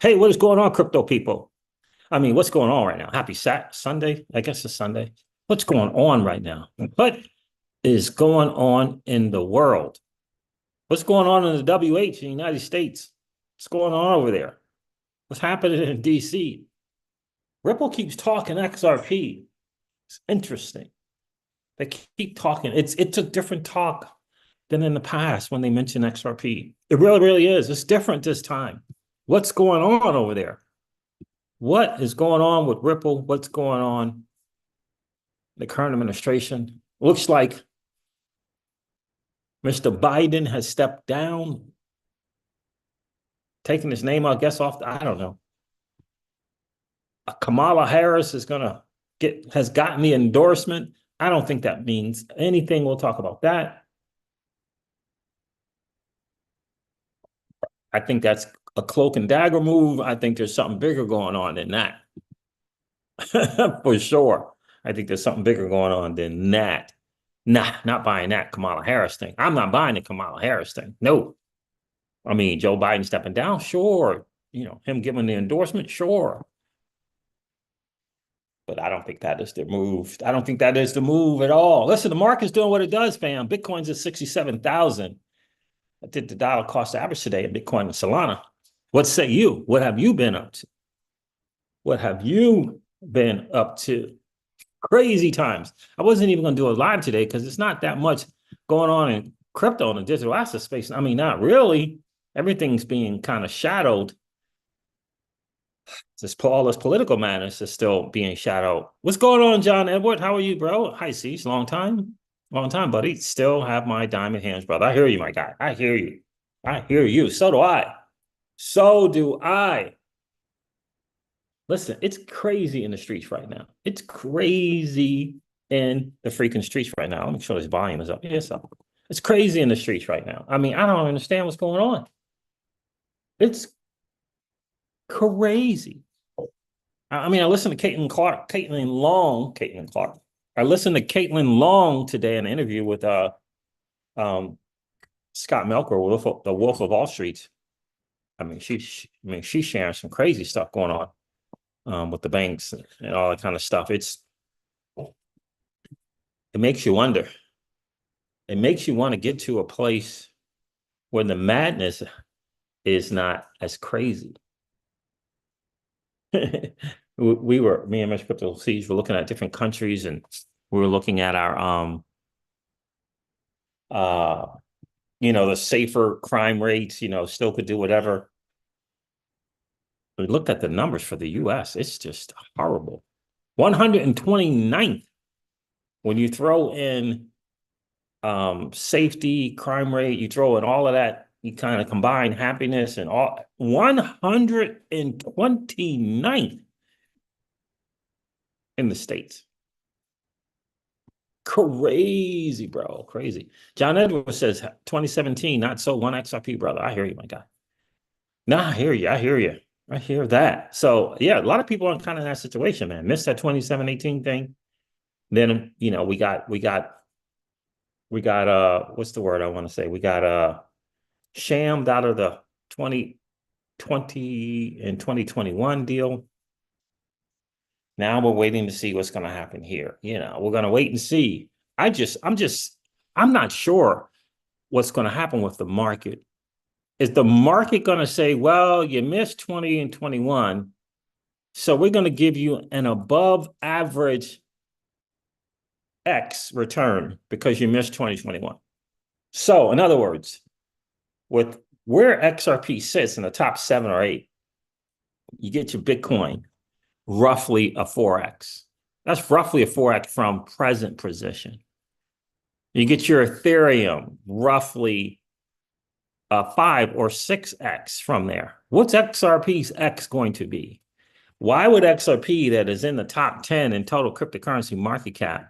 Hey, what is going on, crypto people? I mean, what's going on right now? Happy Sunday. I guess it's Sunday. What's going on right now? What is going on in the world? What's going on in the WH in the United States? What's going on over there? What's happening in DC? Ripple keeps talking XRP. It's interesting. They keep talking. It's a different talk than in the past when they mention XRP. It really, really is. It's different this time. What's going on over there? What is going on with Ripple? What's going on? The current administration looks like Mr. Biden has stepped down, taking his name, I guess, off. I don't know. Kamala Harris is gonna has gotten the endorsement. I don't think that means anything. We'll talk about that. I think that's a cloak and dagger move. I think there's something bigger going on than that. For sure. I think there's something bigger going on than that. Nah, not buying that Kamala Harris thing. I'm not buying the Kamala Harris thing. No. I mean, Joe Biden stepping down, sure. Him giving the endorsement, sure. But I don't think that is the move. I don't think that is the move at all. Listen, the market's doing what it does, fam. Bitcoin's at 67,000. I did the dollar cost average today at Bitcoin and Solana. What say you? What have you been up to? What have you been up to? Crazy times. I wasn't even going to do a live today because it's not that much going on in crypto and the digital asset space. I mean, not really. Everything's being kind of shadowed. All this political madness is still being shadowed. What's going on, John Edward? How are you, bro? Hi, Cease. Long time. Long time, buddy. Still have my diamond hands, brother. I hear you, my guy. I hear you. I hear you. So do I. So do I. Listen, it's crazy in the streets right now. It's crazy in the freaking streets right now. Let me make sure this volume is up. Yeah, it's up. It's crazy in the streets right now. I mean, I don't understand what's going on. It's crazy. I mean, I listened to Caitlin Clark. I listened to Caitlin Long today in an interview with Scott Melker, the Wolf of Wall Street. I mean, she's sharing some crazy stuff going on with the banks and all that kind of stuff. It makes you wonder. It makes you want to get to a place where the madness is not as crazy. Me and Mr. Crypto Siege were looking at different countries, and we were looking at our the safer crime rates, still could do whatever. We looked at the numbers for the US. It's just horrible. 129th. When you throw in safety, crime rate, you throw in all of that, you kind of combine happiness and all 129th in the States. Crazy, bro. Crazy. John Edwards says 2017, not so 1XRP, brother. I hear you, my guy. Nah, I hear you. I hear you. I hear that. So yeah, a lot of people are kind of in that situation, man. Missed that 27-18 thing. Then, we got what's the word I want to say? We got shammed out of the 2020 and 2021 deal. Now we're waiting to see what's going to happen here. We're going to wait and see. I'm not sure what's going to happen with the market. Is the market going to say, well, you missed 20 and 21, so we're going to give you an above average X return because you missed 2021. So in other words, with where XRP sits in the top 7 or 8, you get your Bitcoin roughly a 4X. That's roughly a 4X from present position. You get your Ethereum roughly a 5 or 6X from there. What's XRP's X going to be? Why would XRP, that is in the top 10 in total cryptocurrency market cap,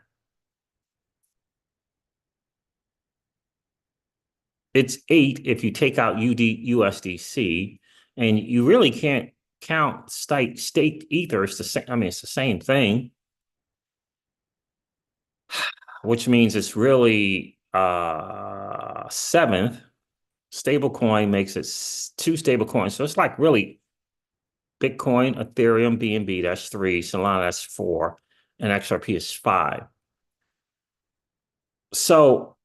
it's 8 if you take out USDC, and you really can't count staked ether. It's the same thing, which means it's really 7th. Stable coin makes it two stable coins. So it's like really Bitcoin, Ethereum, BNB, that's 3, Solana, that's 4, and XRP is 5. So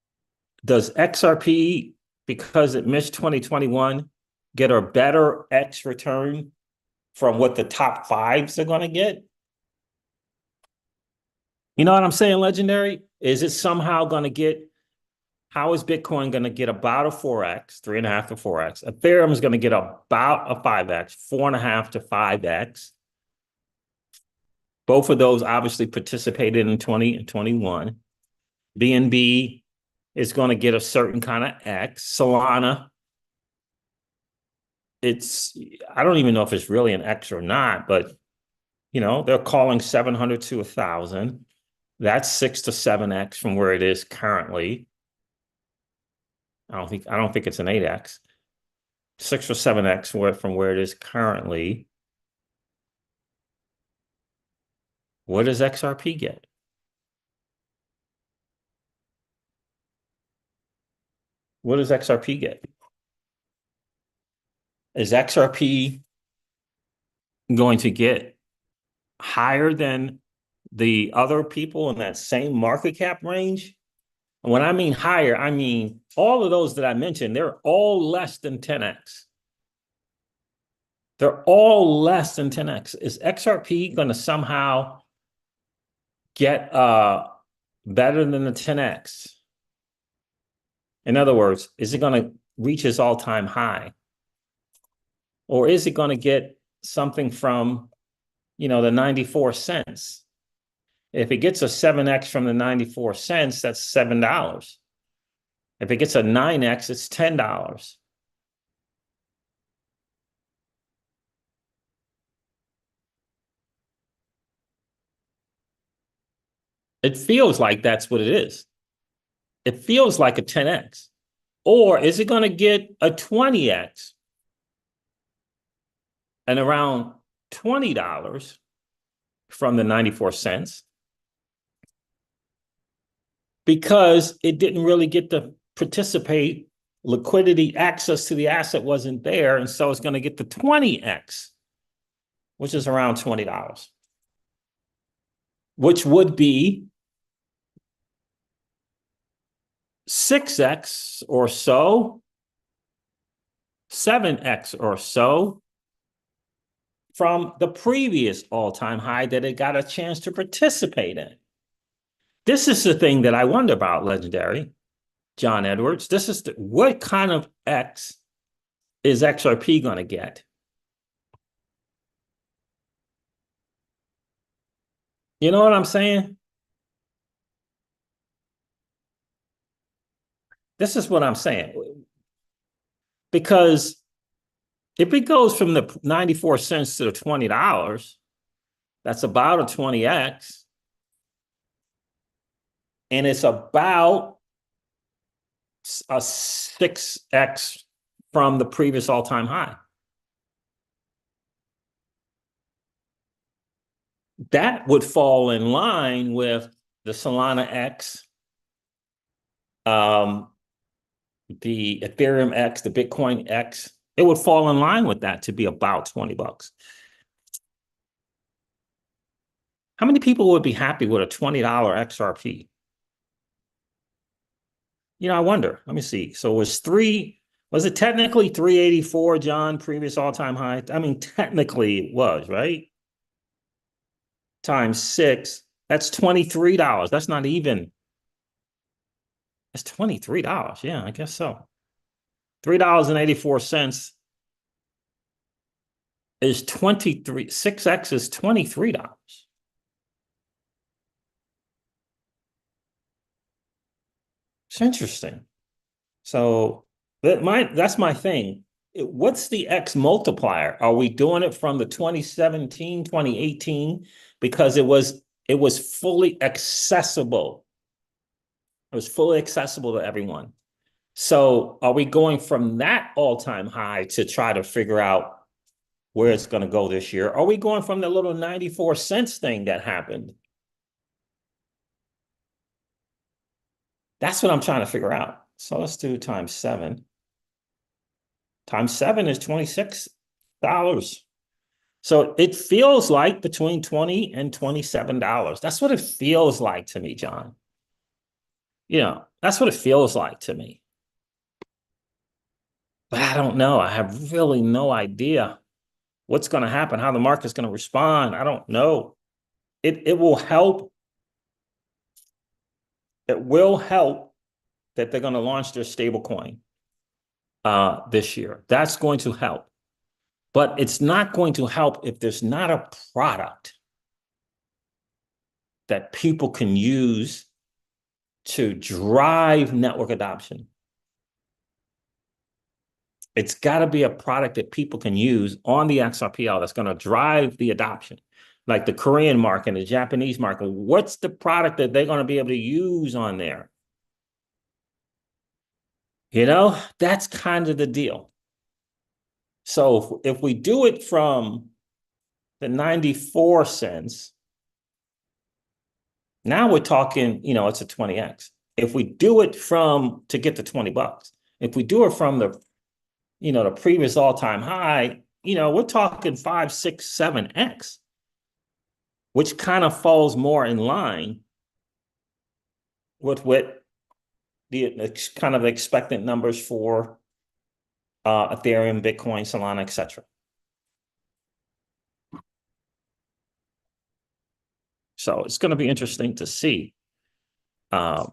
does XRP, because it missed 2021, get a better X return from what the top fives are going to get? You know what I'm saying, Legendary? Is it somehow going to get, how is Bitcoin going to get about a 4X, 3.5 to 4X? Ethereum is going to get about a 5X, 4.5 to 5X. Both of those obviously participated in 20 and 21. BNB is going to get a certain kind of X. Solana, I don't even know if it's really an X or not, but they're calling 700 to 1,000. That's 6 to 7X from where it is currently. I don't think it's an 8X. 6 or 7X from where it is currently. What does XRP get? What does XRP get? Is XRP going to get higher than the other people in that same market cap range? And when I mean higher, I mean all of those that I mentioned, they're all less than 10X. They're all less than 10X. Is XRP going to somehow get better than the 10X? In other words, is it going to reach its all-time high? Or is it going to get something from, the 94 cents? If it gets a 7X from the 94 cents, that's $7. If it gets a 9X, it's $10. It feels like that's what it is. It feels like a 10X. Or is it going to get a 20X and around $20 from the 94 cents? Because it didn't really get to participate, liquidity, access to the asset wasn't there, and so it's going to get the 20X, which is around $20, which would be 6X or so, 7X or so from the previous all-time high that it got a chance to participate in. This is the thing that I wonder about, Legendary John Edwards. This is what kind of X is XRP going to get? You know what I'm saying? This is what I'm saying. Because if it goes from the 94 cents to the $20, that's about a 20X. And it's about a 6X from the previous all-time high. That would fall in line with the Solana X, the Ethereum X, the Bitcoin X. It would fall in line with that to be about $20. How many people would be happy with a $20 XRP? I wonder. Let me see. So was it technically 384, John, previous all-time high? I mean, technically it was, right? Times 6, that's $23. That's not even, that's $23. Yeah, I guess so. $3.84 is 23, 6X is $23. It's interesting. So that's my thing. What's the X multiplier? Are we doing it from the 2017, 2018? Because it was fully accessible. It was fully accessible to everyone. So are we going from that all-time high to try to figure out where it's going to go this year? Are we going from the little 94 cents thing that happened? That's what I'm trying to figure out. So let's do times 7. times 7 is $26. So it feels like between $20 and $27. That's what it feels like to me, John. That's what it feels like to me. But I don't know. I have really no idea what's going to happen, how the market's going to respond. I don't know. It will help. It will help that they're going to launch their stablecoin this year. That's going to help. But it's not going to help if there's not a product that people can use to drive network adoption. It's got to be a product that people can use on the XRPL that's going to drive the adoption. Like the Korean market, the Japanese market, what's the product that they're going to be able to use on there? That's kind of the deal. So if we do it from the 94 cents, now we're talking, it's a 20x. If we do it to get to $20, if we do it from the previous all-time high, we're talking 5, 6, 7x, which kind of falls more in line with what the kind of expectant numbers for Ethereum, Bitcoin, Solana, etc. So it's going to be interesting to see, kind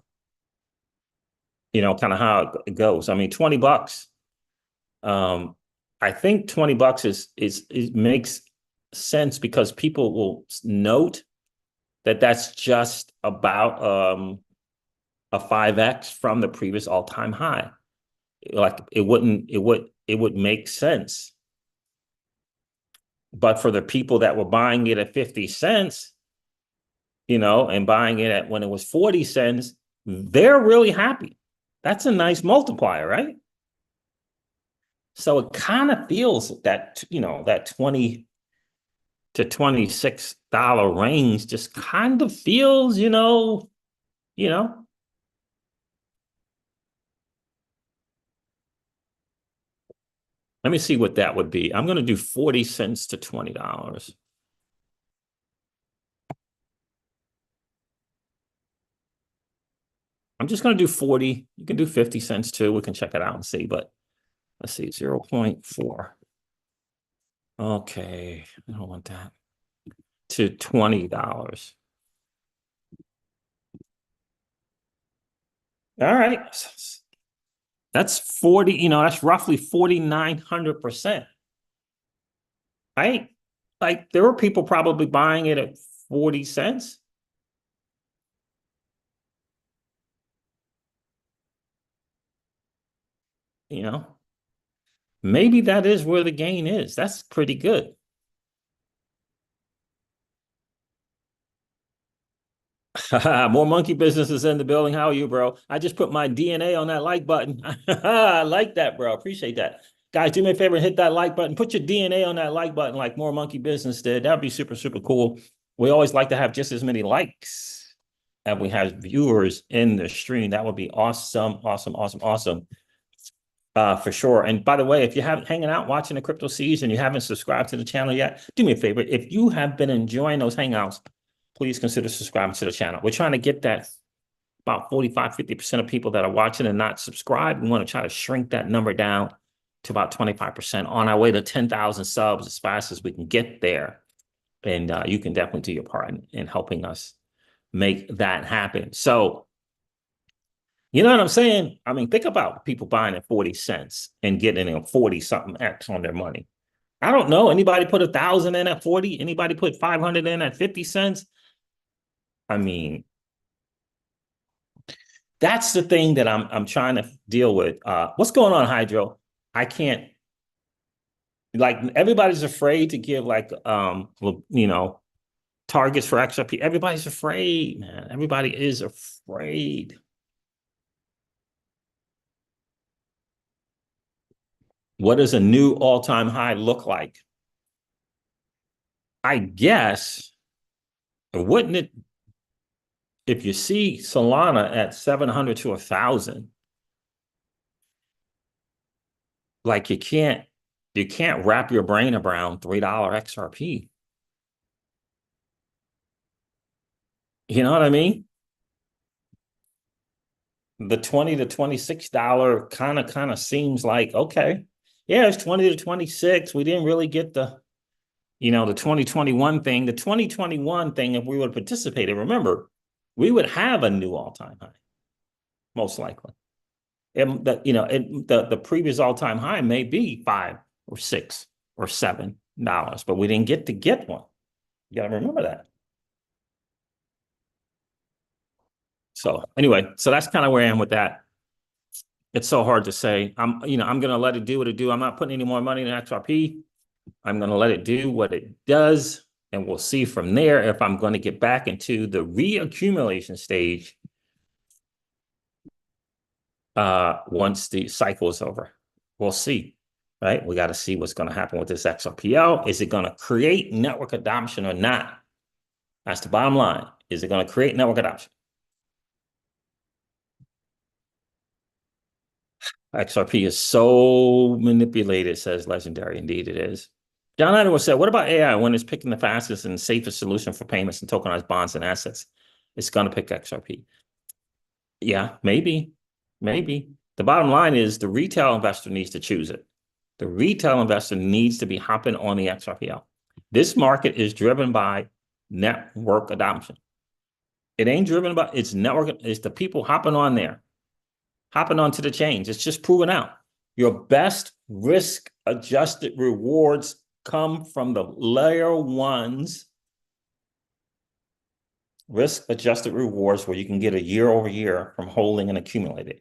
of how it goes. I mean, $20. I think $20 is makes sense because people will note that that's just about a 5x from the previous all-time high. Like it would make sense. But for the people that were buying it at 50 cents, and buying it at when it was 40 cents, they're really happy. That's a nice multiplier, right? So it kind of feels that, that $20 to $26 range just kind of feels, Let me see what that would be. I'm going to do 40 cents to $20. I'm just going to do 40. You can do 50 cents too. We can check it out and see, but let's see, 0.4. Okay, I don't want that. To $20. All right. That's 40, that's roughly 4,900%. Right? Like there were people probably buying it at 40 cents. Maybe that is where the gain is. That's pretty good. More monkey businesses in the building. How are you, bro? I just put my DNA on that like button. I like that, bro. Appreciate that. Guys, do me a favor and hit that like button. Put your DNA on that like button like More Monkey Business did. That'd be super, super cool. We always like to have just as many likes as we have viewers in the stream. That would be awesome, awesome, awesome, awesome. For sure. And by the way, if you haven't hanging out watching the Crypto Seas and you haven't subscribed to the channel yet, do me a favor. If you have been enjoying those hangouts, please consider subscribing to the channel. We're trying to get that about 45, 50% of people that are watching and not subscribed. We want to try to shrink that number down to about 25% on our way to 10,000 subs as fast as we can get there. And you can definitely do your part in helping us make that happen. So, you know what I'm saying? I mean, think about people buying at 40 cents and getting 40 something X on their money. I don't know. Anybody put 1,000 in at 40? Anybody put 500 in at 50 cents? I mean, that's the thing that I'm trying to deal with. What's going on, Hydro? I can't, like, everybody's afraid to give targets for XRP. Everybody's afraid, man. Everybody is afraid. What does a new all-time high look like? I guess, wouldn't it, if you see Solana at 700 to 1,000, Like you can't wrap your brain around $3 XRP. You know what I mean? The 20 to $26 kind of seems like, okay, yeah, it's 20 to 26. We didn't really get the 2021 thing. The 2021 thing, if we would have participated, remember, we would have a new all-time high, most likely. The previous all-time high may be $5 or $6 or $7, but we didn't get one. You got to remember that. So anyway, so that's kind of where I am with that. It's so hard to say. I'm going to let it do what it do. I'm not putting any more money in XRP. I'm going to let it do what it does, and we'll see from there if I'm going to get back into the reaccumulation stage once the cycle is over. We'll see, right? We got to see what's going to happen with this XRPL. Is it going to create network adoption or not? That's the bottom line. Is it going to create network adoption? XRP is so manipulated, says Legendary. Indeed, it is. John Edward said, what about AI when it's picking the fastest and safest solution for payments and tokenized bonds and assets? It's going to pick XRP. Yeah, maybe. The bottom line is the retail investor needs to choose it. The retail investor needs to be hopping on the XRPL. This market is driven by network adoption. It ain't driven by, it's network, it's the people hopping on there, hopping onto the chains. It's just proven out. Your best risk-adjusted rewards come from the layer ones, risk-adjusted rewards where you can get a year over year from holding and accumulating,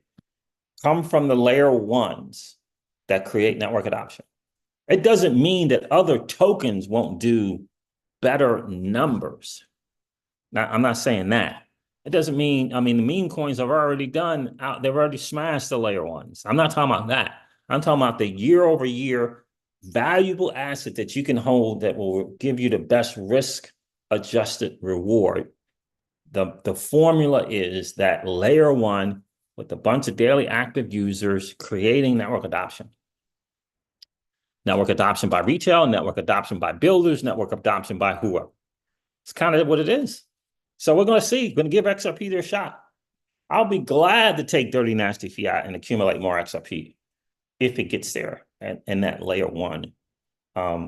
come from the layer ones that create network adoption. It doesn't mean that other tokens won't do better numbers. Now, I'm not saying that. It doesn't mean, the meme coins have already done out, they've already smashed the layer ones. I'm not talking about that. I'm talking about the year over year valuable asset that you can hold that will give you the best risk adjusted reward. The formula is that layer one with a bunch of daily active users creating network adoption. Network adoption by retail, network adoption by builders, network adoption by whoever. It's kind of what it is. So we're going to see. Going to give XRP their shot. I'll be glad to take dirty, nasty fiat and accumulate more XRP if it gets there and that layer one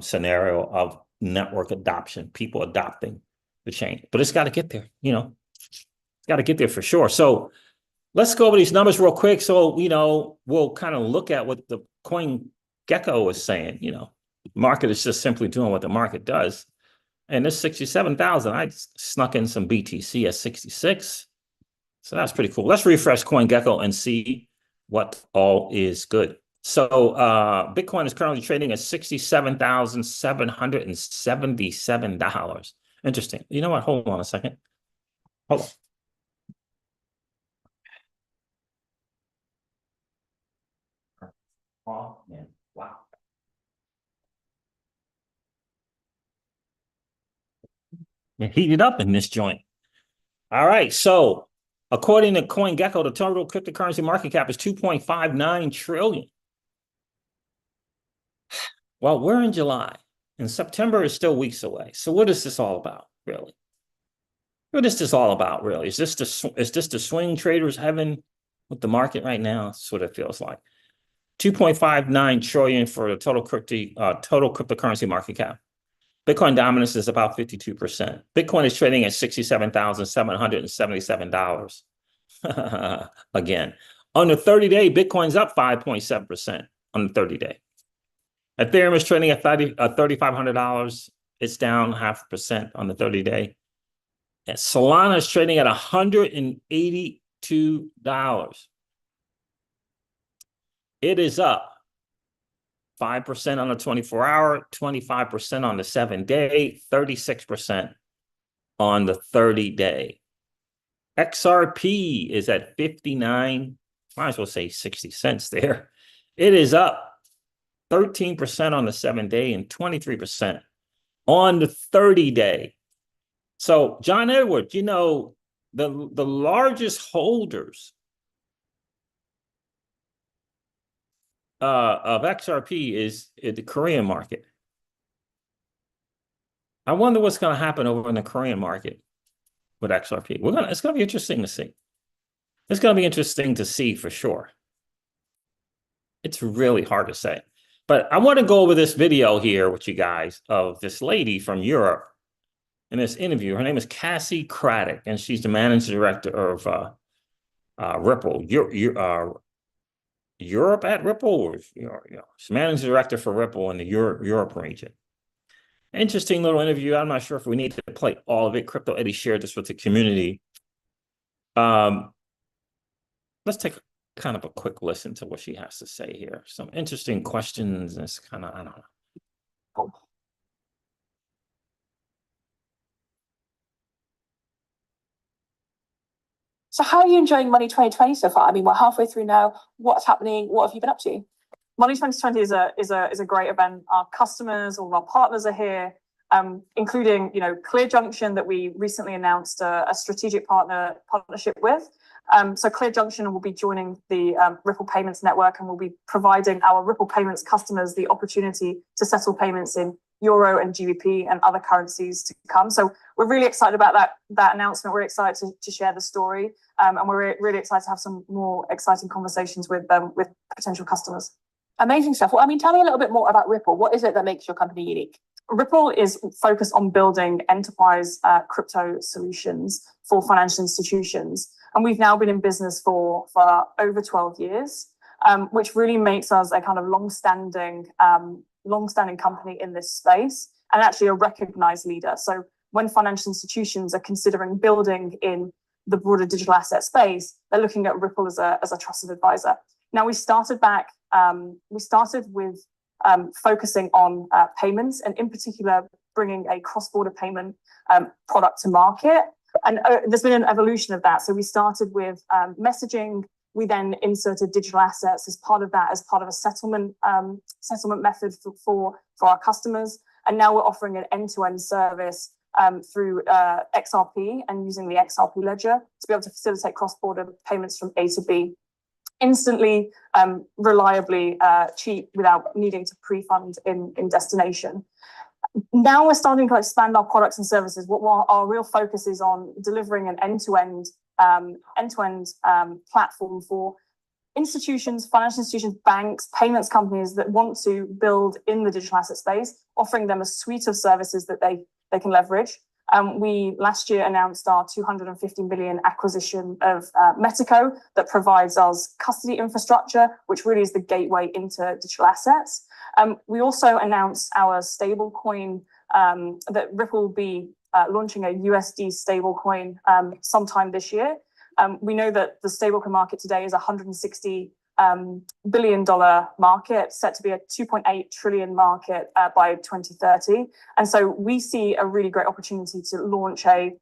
scenario of network adoption, people adopting the chain. But it's got to get there, It's got to get there for sure. So let's go over these numbers real quick. So, we'll kind of look at what the coin Gecko is saying, market is just simply doing what the market does. And this 67,000, I snuck in some BTC at 66. So that's pretty cool. Let's refresh CoinGecko and see what all is good. So Bitcoin is currently trading at $67,777. Interesting. You know what? Hold on a second. Hold on. Oh, man. Wow. It heated up in this joint. All right. So according to CoinGecko, the total cryptocurrency market cap is 2.59 trillion. Well, we're in July and September is still weeks away. So what is this all about, really? What is this all about, really? Is this the swing traders heaven with the market right now? That's what it feels like. 2.59 trillion for the total cryptocurrency market cap. Bitcoin dominance is about 52%. Bitcoin is trading at $67,777. Again, on the 30-day, Bitcoin's up 5.7% on the 30-day. Ethereum is trading at $3,500. It's down 0.5% on the 30-day. And Solana is trading at $182. It is up 5% on the 24-hour, 25% on the 7-day, 36% on the 30-day. XRP is at 59, might as well say 60 cents there. It is up 13% on the 7-day and 23% on the 30-day. So, John Edward, the largest holders of XRP is the Korean market. I wonder what's going to happen over in the Korean market with XRP. It's going to be interesting to see. It's going to be interesting to see for sure. It's really hard to say. But I want to go over this video here with you guys of this lady from Europe in this interview. Her name is Cassie Craddock, and she's the managing director of Ripple. Europe at Ripple, or she's managing director for Ripple in the Europe region. Interesting little interview. I'm not sure if we need to play all of it. Crypto Eddie shared this with the community. Let's take kind of a quick listen to what she has to say here. Some interesting questions. And it's kind of, I don't know. So how are you enjoying Money 2020 so far? I mean, we're halfway through now. What's happening? What have you been up to? Money 2020 is a great event. Our customers, all of our partners are here, including Clear Junction that we recently announced a strategic partnership with. So Clear Junction will be joining the Ripple Payments network, and will be providing our Ripple Payments customers the opportunity to settle payments in Euro and GBP and other currencies to come. So we're really excited about that announcement. We're excited to share the story, and we're really excited to have some more exciting conversations with potential customers. Amazing stuff. Well, I mean, tell me a little bit more about Ripple. What is it that makes your company unique? Ripple is focused on building enterprise crypto solutions for financial institutions. And we've now been in business for over 12 years, which really makes us a kind of long-standing company in this space, and actually a recognized leader. So when financial institutions are considering building in the broader digital asset space, they're looking at Ripple as a trusted advisor. Now, we started with focusing on payments, and in particular, bringing a cross-border payment product to market. And there's been an evolution of that. So we started with messaging. We then inserted digital assets as part of that, as part of a settlement method for our customers. And now we're offering an end-to-end service through XRP, and using the XRP ledger to be able to facilitate cross-border payments from A to B instantly, reliably, cheap, without needing to pre-fund in destination. Now we're starting to expand our products and services. What our real focus is on delivering an end-to-end platform for institutions, financial institutions, banks, payments companies that want to build in the digital asset space, offering them a suite of services that they can leverage. We last year announced our $250 million acquisition of Metaco that provides us custody infrastructure, which really is the gateway into digital assets. We also announced our stablecoin, that Ripple will be launching a USD stablecoin sometime this year. We know that the stablecoin market today is a $160 billion market, set to be a 2.8 trillion market by 2030. And so we see a really great opportunity to launch a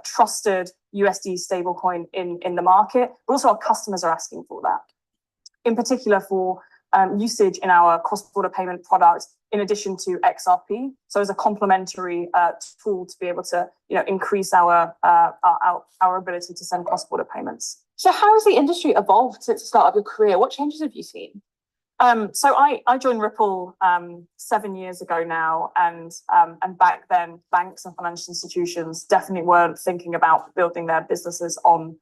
trusted USD stablecoin in the market, but also our customers are asking for that, in particular for usage in our cross-border payment products, in addition to XRP. So as a complementary tool to be able to increase our ability to send cross-border payments. So how has the industry evolved since the start of your career? What changes have you seen? So I joined Ripple 7 years ago now, and back then banks and financial institutions definitely weren't thinking about building their businesses on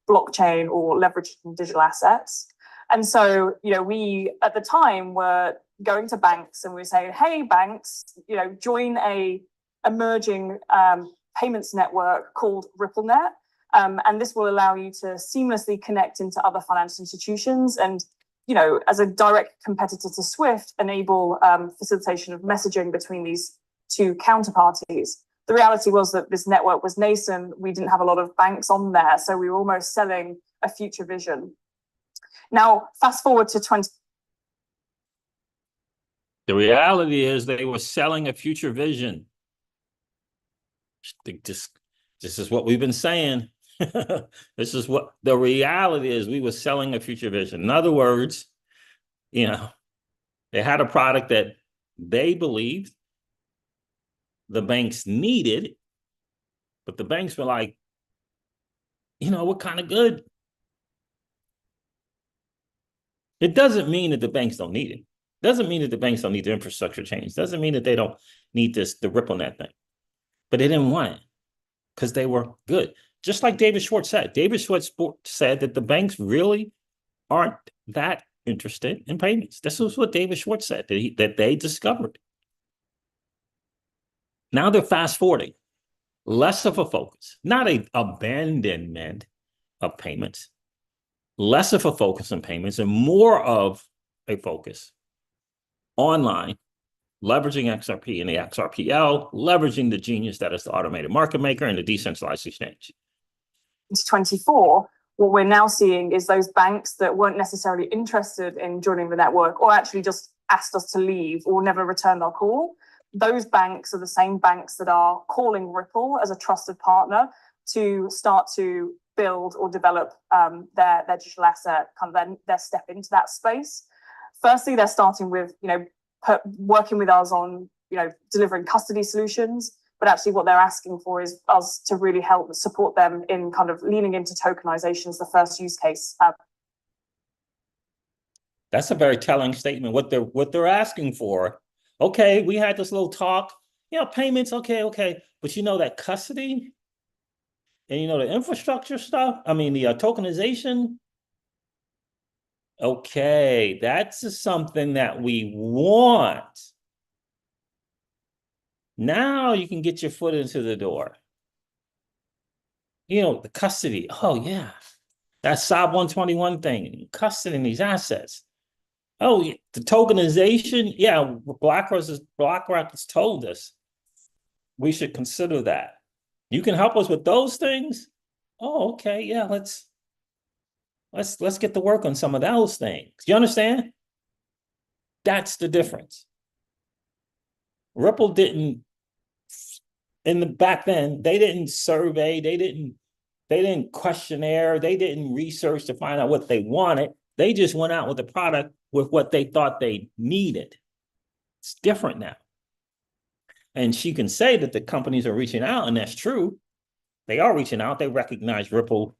blockchain or leveraging digital assets. And so we at the time were going to banks and we were saying, hey banks, join a emerging payments network called RippleNet. And this will allow you to seamlessly connect into other financial institutions and, as a direct competitor to Swift, enable facilitation of messaging between these two counterparties. The reality was that this network was nascent. We didn't have a lot of banks on there, so we were almost selling a future vision. Now, fast forward to The reality is they were selling a future vision. This is what we've been saying. This is what the reality is. We were selling a future vision. In other words, they had a product that they believed the banks needed, but the banks were like, we're kind of good. It doesn't mean that the banks don't need it. Doesn't mean that the banks don't need the infrastructure change. Doesn't mean that they don't need the RippleNet thing. But they didn't want it because they were good. Just like David Schwartz said. David Schwartz said that the banks really aren't that interested in payments. This was what David Schwartz said, that they discovered. Now they're fast forwarding. Less of a focus, not an abandonment of payments, less of a focus on payments and more of a focus online, leveraging XRP and the XRPL, leveraging the genius that is the automated market maker and the decentralized exchange. 2024, what we're now seeing is those banks that weren't necessarily interested in joining the network or actually just asked us to leave or never returned our call. Those banks are the same banks that are calling Ripple as a trusted partner to start to build or develop their digital asset, kind of their step into that space. Firstly, they're starting with, working with us on, delivering custody solutions. But actually what they're asking for is us to really help support them in kind of leaning into tokenization as the first use case. That's a very telling statement. What they're asking for. Okay, we had this little talk. Payments. Okay. But that custody and the infrastructure stuff. I mean, the tokenization. Okay, that's something that we want. Now you can get your foot into the door. The custody. Oh, yeah. That SOB 121 thing, custodying these assets. Oh, the tokenization. Yeah, BlackRock has told us we should consider that. You can help us with those things? Oh, okay. Yeah, let's get to work on some of those things. You understand? That's the difference. Ripple didn't, back then, they didn't survey, they didn't questionnaire, they didn't research to find out what they wanted. They just went out with the product with what they thought they needed. It's different now. And she can say that the companies are reaching out, and that's true. They are reaching out. They recognize Ripple,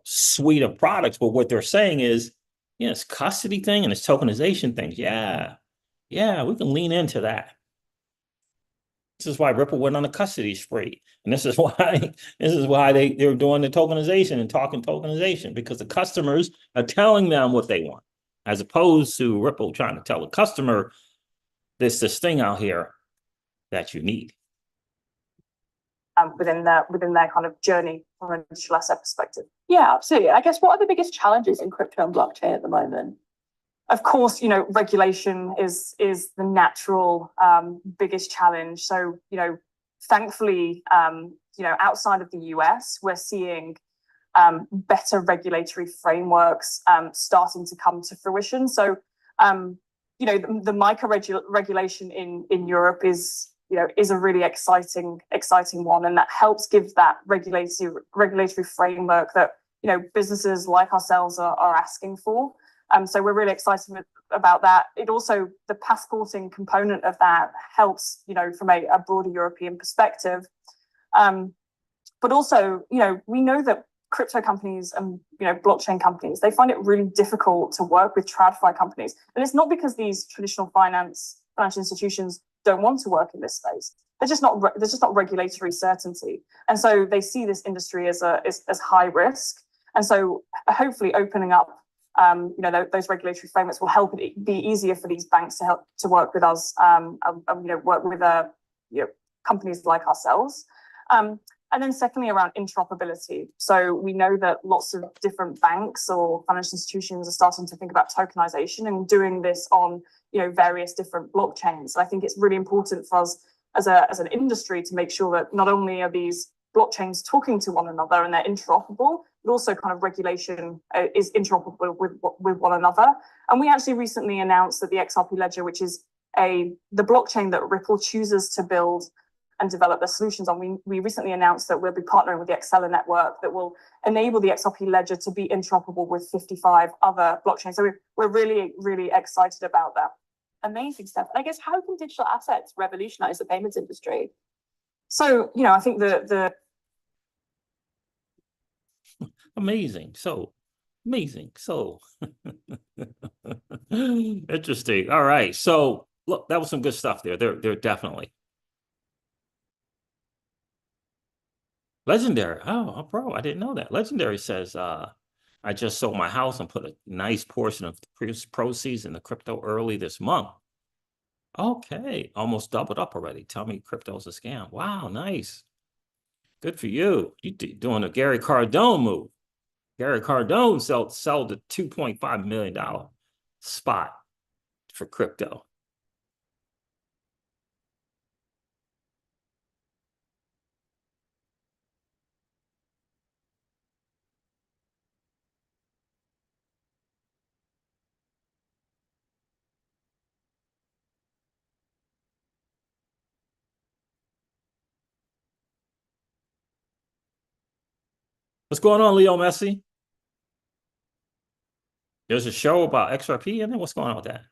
suite of products. But what they're saying is, it's custody thing and it's tokenization things. Yeah, we can lean into that. This is why Ripple went on a custody spree. And this is why they're doing the tokenization and talking tokenization, because the customers are telling them what they want, as opposed to Ripple trying to tell the customer, there's this thing out here that you need. Within their kind of journey from a digital asset perspective. Yeah, absolutely. I guess, what are the biggest challenges in crypto and blockchain at the moment? Of course, regulation is the natural biggest challenge. So, thankfully, outside of the US, we're seeing better regulatory frameworks starting to come to fruition. So, the MiCA regulation in Europe is a really exciting one, and that helps give that regulatory framework that businesses like ourselves are asking for. So we're really excited about that. It also, the passporting component of that helps, from a broader European perspective. But also, we know that crypto companies and blockchain companies, they find it really difficult to work with TradFi companies, and it's not because these traditional financial institutions don't want to work in this space. There's just not regulatory certainty, and so they see this industry as high risk. And so hopefully opening up those regulatory frameworks will help it be easier for these banks to work with us, work with companies like ourselves. And then secondly, around interoperability. So we know that lots of different banks or financial institutions are starting to think about tokenization and doing this on various different blockchains. And I think it's really important for us as an industry to make sure that not only are these blockchains talking to one another and they're interoperable, but also kind of regulation is interoperable with one another. And we actually recently announced that the XRP ledger, which is the blockchain that Ripple chooses to build and develop their solutions on, we recently announced that we'll be partnering with the Acceler network that will enable the XRP ledger to be interoperable with 55 other blockchains. So we're really, really excited about that. Amazing stuff. And I guess, how can digital assets revolutionize the payments industry? So, I think the Amazing. So Amazing. So interesting. All right. So look, that was some good stuff there. They're definitely Legendary. Oh, bro, I didn't know that. Legendary says, I just sold my house and put a nice portion of the proceeds in the crypto early this month. Okay, almost doubled up already. Tell me crypto's a scam. Wow, nice. Good for you. You doing a Gary Cardone move. Gary Cardone sold the $2.5 million spot for crypto. What's going on, Leo Messi? There's a show about XRP in there. What's going on with that?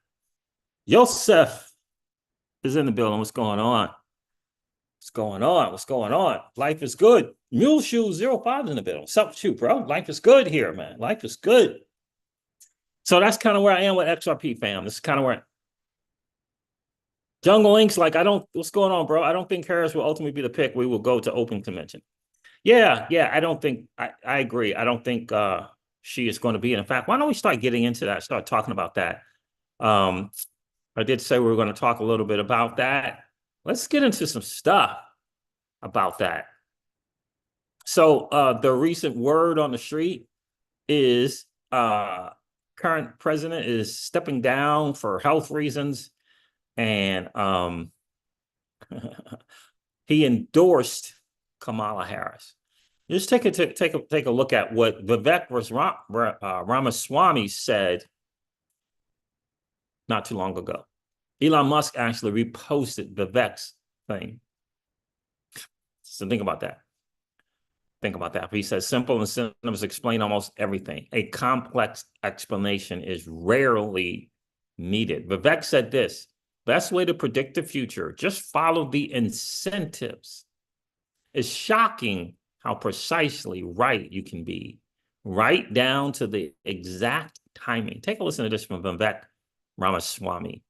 Yosef is in the building. What's going on? What's going on? What's going on? Life is good. Mule Shoe 05 in the building. What's up with you, bro? Life is good here, man. Life is good. So that's kind of where I am with XRP, fam. This is kind of where Jungle Inc.'s like, what's going on, bro? I don't think Harris will ultimately be the pick. We will go to open convention. Yeah, I don't think, I agree. I don't think she is going to be. And in fact, why don't we start getting into that, start talking about that? I did say we were going to talk a little bit about that. Let's get into some stuff about that. So the recent word on the street is current president is stepping down for health reasons, and he endorsed Kamala Harris. Just take a look at what Vivek Ramaswamy said not too long ago. Elon Musk actually reposted Vivek's thing. So think about that. Think about that. He says simple incentives explain almost everything. A complex explanation is rarely needed. Vivek said this: best way to predict the future, just follow the incentives. It's shocking how precisely right you can be, right down to the exact timing. Take a listen to this from Vivek Ramaswamy.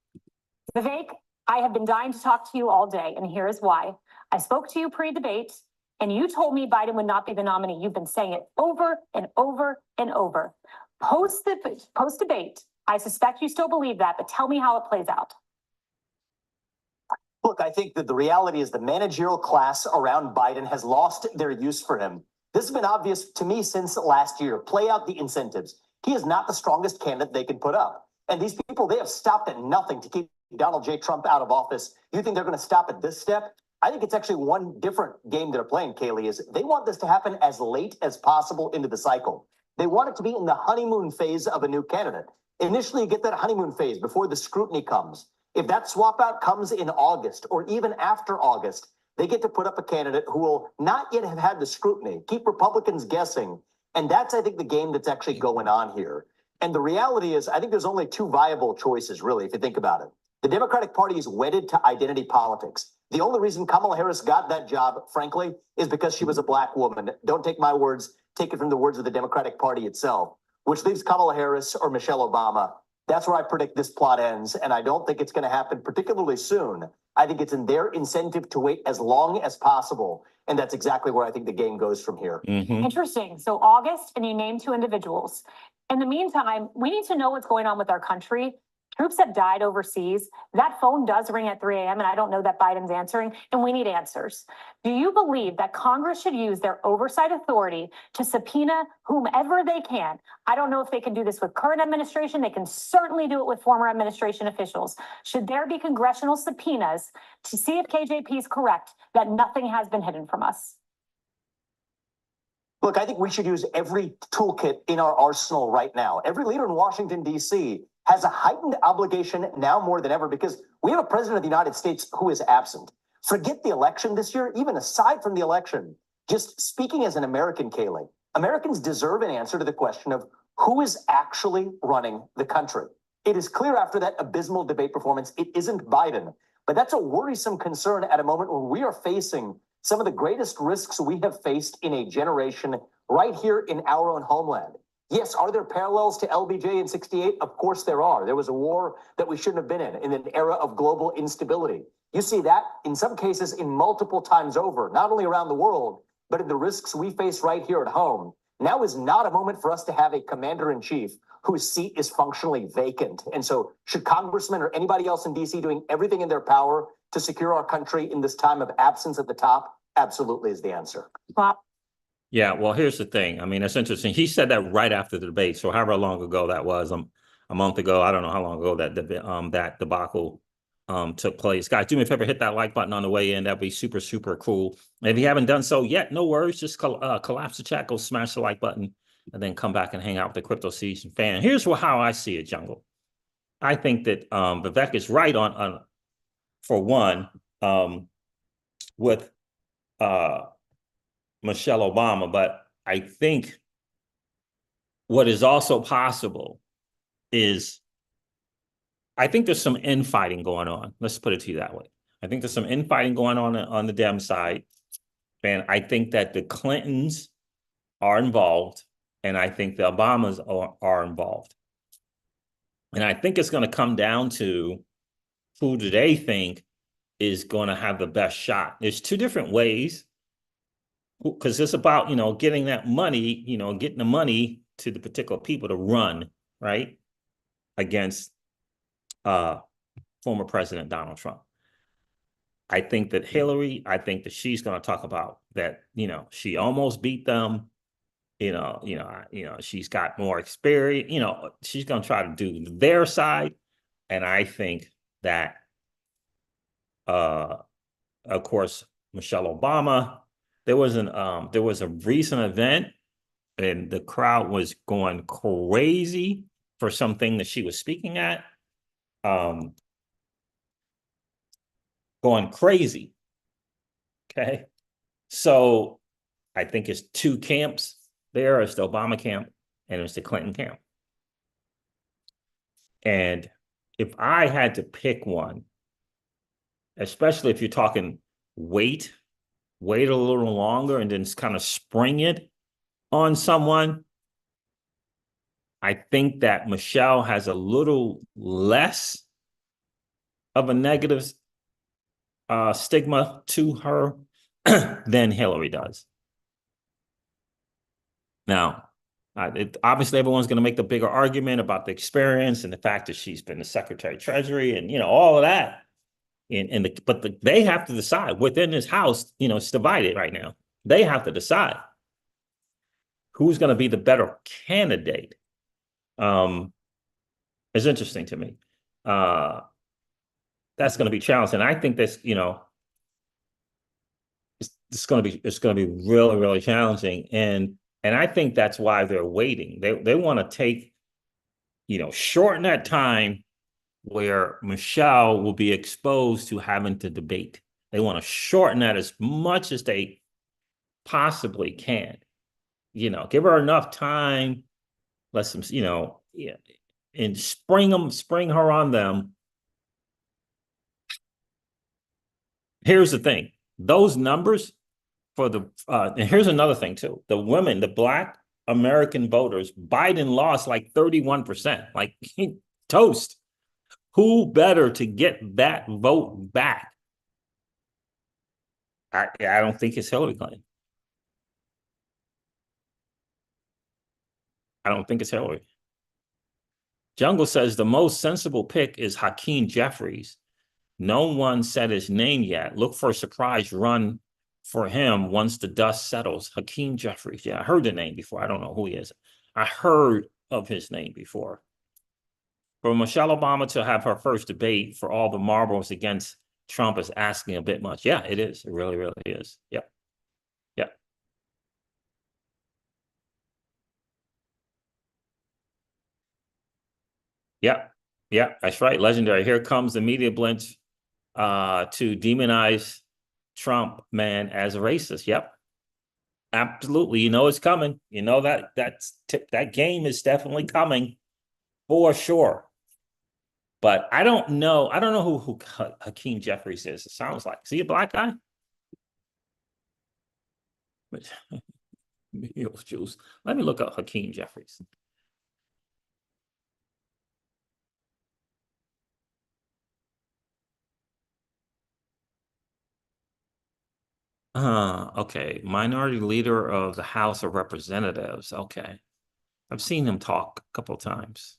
Vivek, I have been dying to talk to you all day, and here is why. I spoke to you pre-debate, and you told me Biden would not be the nominee. You've been saying it over and over and over. Post-debate, I suspect you still believe that, but tell me how it plays out. Look, I think that the reality is the managerial class around Biden has lost their use for him. This has been obvious to me since last year. Play out the incentives. He is not the strongest candidate they can put up. And these people, they have stopped at nothing to keep Donald J. Trump out of office. You think they're going to stop at this step? I think it's actually one different game they're playing, Kaylee, is they want this to happen as late as possible into the cycle. They want it to be in the honeymoon phase of a new candidate. Initially, you get that honeymoon phase before the scrutiny comes. If that swap out comes in August or even after August, they get to put up a candidate who will not yet have had the scrutiny, keep Republicans guessing. And that's, I think, the game that's actually going on here. And the reality is, I think there's only two viable choices, really, if you think about it. The Democratic Party is wedded to identity politics. The only reason Kamala Harris got that job, frankly, is because she was a black woman. Don't take my words, take it from the words of the Democratic Party itself, which leaves Kamala Harris or Michelle Obama. That's where I predict this plot ends, and I don't think it's going to happen particularly soon. I think it's in their incentive to wait as long as possible, and that's exactly where I think the game goes from here. Mm-hmm. Interesting. So August, and you named two individuals. In the meantime, we need to know what's going on with our country. Troops have died overseas. That phone does ring at 3 a.m., and I don't know that Biden's answering, and we need answers. Do you believe that Congress should use their oversight authority to subpoena whomever they can? I don't know if they can do this with current administration. They can certainly do it with former administration officials. Should there be congressional subpoenas to see if KJP is correct that nothing has been hidden from us? Look, I think we should use every toolkit in our arsenal right now. Every leader in Washington, D.C. has a heightened obligation now more than ever because we have a president of the United States who is absent. Forget the election this year, even aside from the election. Just speaking as an American, Kaylee, Americans deserve an answer to the question of who is actually running the country. It is clear after that abysmal debate performance, it isn't Biden. But that's a worrisome concern at a moment when we are facing some of the greatest risks we have faced in a generation right here in our own homeland. Yes, are there parallels to LBJ in 68? Of course there are. There was a war that we shouldn't have been in an era of global instability. You see that in some cases in multiple times over, not only around the world, but in the risks we face right here at home. Now is not a moment for us to have a commander-in-chief whose seat is functionally vacant. And so should congressmen or anybody else in DC doing everything in their power to secure our country in this time of absence at the top? Absolutely is the answer. Yeah, well, here's the thing. I mean, it's interesting. He said that right after the debate. So however long ago that was, a month ago, I don't know how long ago that debacle took place. Guys, do me a favor, hit that like button on the way in. That'd be super, super cool. And if you haven't done so yet, no worries. Just collapse the chat, go smash the like button, and then come back and hang out with the Crypto Season fan. Here's how I see it, Jungle. I think that Vivek is right on for one, with Michelle Obama, but I think what is also possible is I think there's some infighting going on. Let's put it to you that way. I think there's some infighting going on the Dem side, and I think that the Clintons are involved, and I think the Obamas are involved. And I think it's going to come down to who do they think is going to have the best shot. There's two different ways, because it's about, getting that money, getting the money to the particular people to run, right, against former President Donald Trump. I think that Hillary, I think that she's going to talk about that, she almost beat them, she's got more experience, she's going to try to do their side. And I think that, of course, Michelle Obama, there was a recent event and the crowd was going crazy for something that she was speaking at, going crazy. Okay. So I think it's two camps there. It's the Obama camp and it's the Clinton camp. And if I had to pick one, especially if you're talking wait a little longer and then kind of spring it on someone, I think that Michelle has a little less of a negative stigma to her than Hillary does. Now, obviously everyone's going to make the bigger argument about the experience and the fact that she's been the Secretary of Treasury and, all of that. But they have to decide within this House, it's divided right now. They have to decide who's going to be the better candidate. It's interesting to me. That's going to be challenging. I think that's, it's going to be really, really challenging. And I think that's why they're waiting. They want to take, shorten that time where Michelle will be exposed to having to debate. They want to shorten that as much as they possibly can. Give her enough time, let some, and spring her on them. Here's the thing. Those numbers for and here's another thing too. The women, the Black American voters, Biden lost like 31%, like toast. Who better to get that vote back? I don't think it's Hillary Clinton. I don't think it's Hillary. Jungle says the most sensible pick is Hakeem Jeffries. No one said his name yet. Look for a surprise run for him once the dust settles. Hakeem Jeffries. Yeah, I heard the name before. I don't know who he is. I heard of his name before. For Michelle Obama to have her first debate for all the marbles against Trump is asking a bit much. Yeah, it is. It really, really is. Yep. Yep. Yep. Yep. That's right. Legendary. Here comes the media blitz to demonize Trump, man, as a racist. Yep. Absolutely. It's coming. That game is definitely coming for sure. But I don't know who Hakeem Jeffries is. It sounds like. Is he a black guy? Let me look up Hakeem Jeffries. Okay. Minority leader of the House of Representatives. Okay. I've seen him talk a couple of times.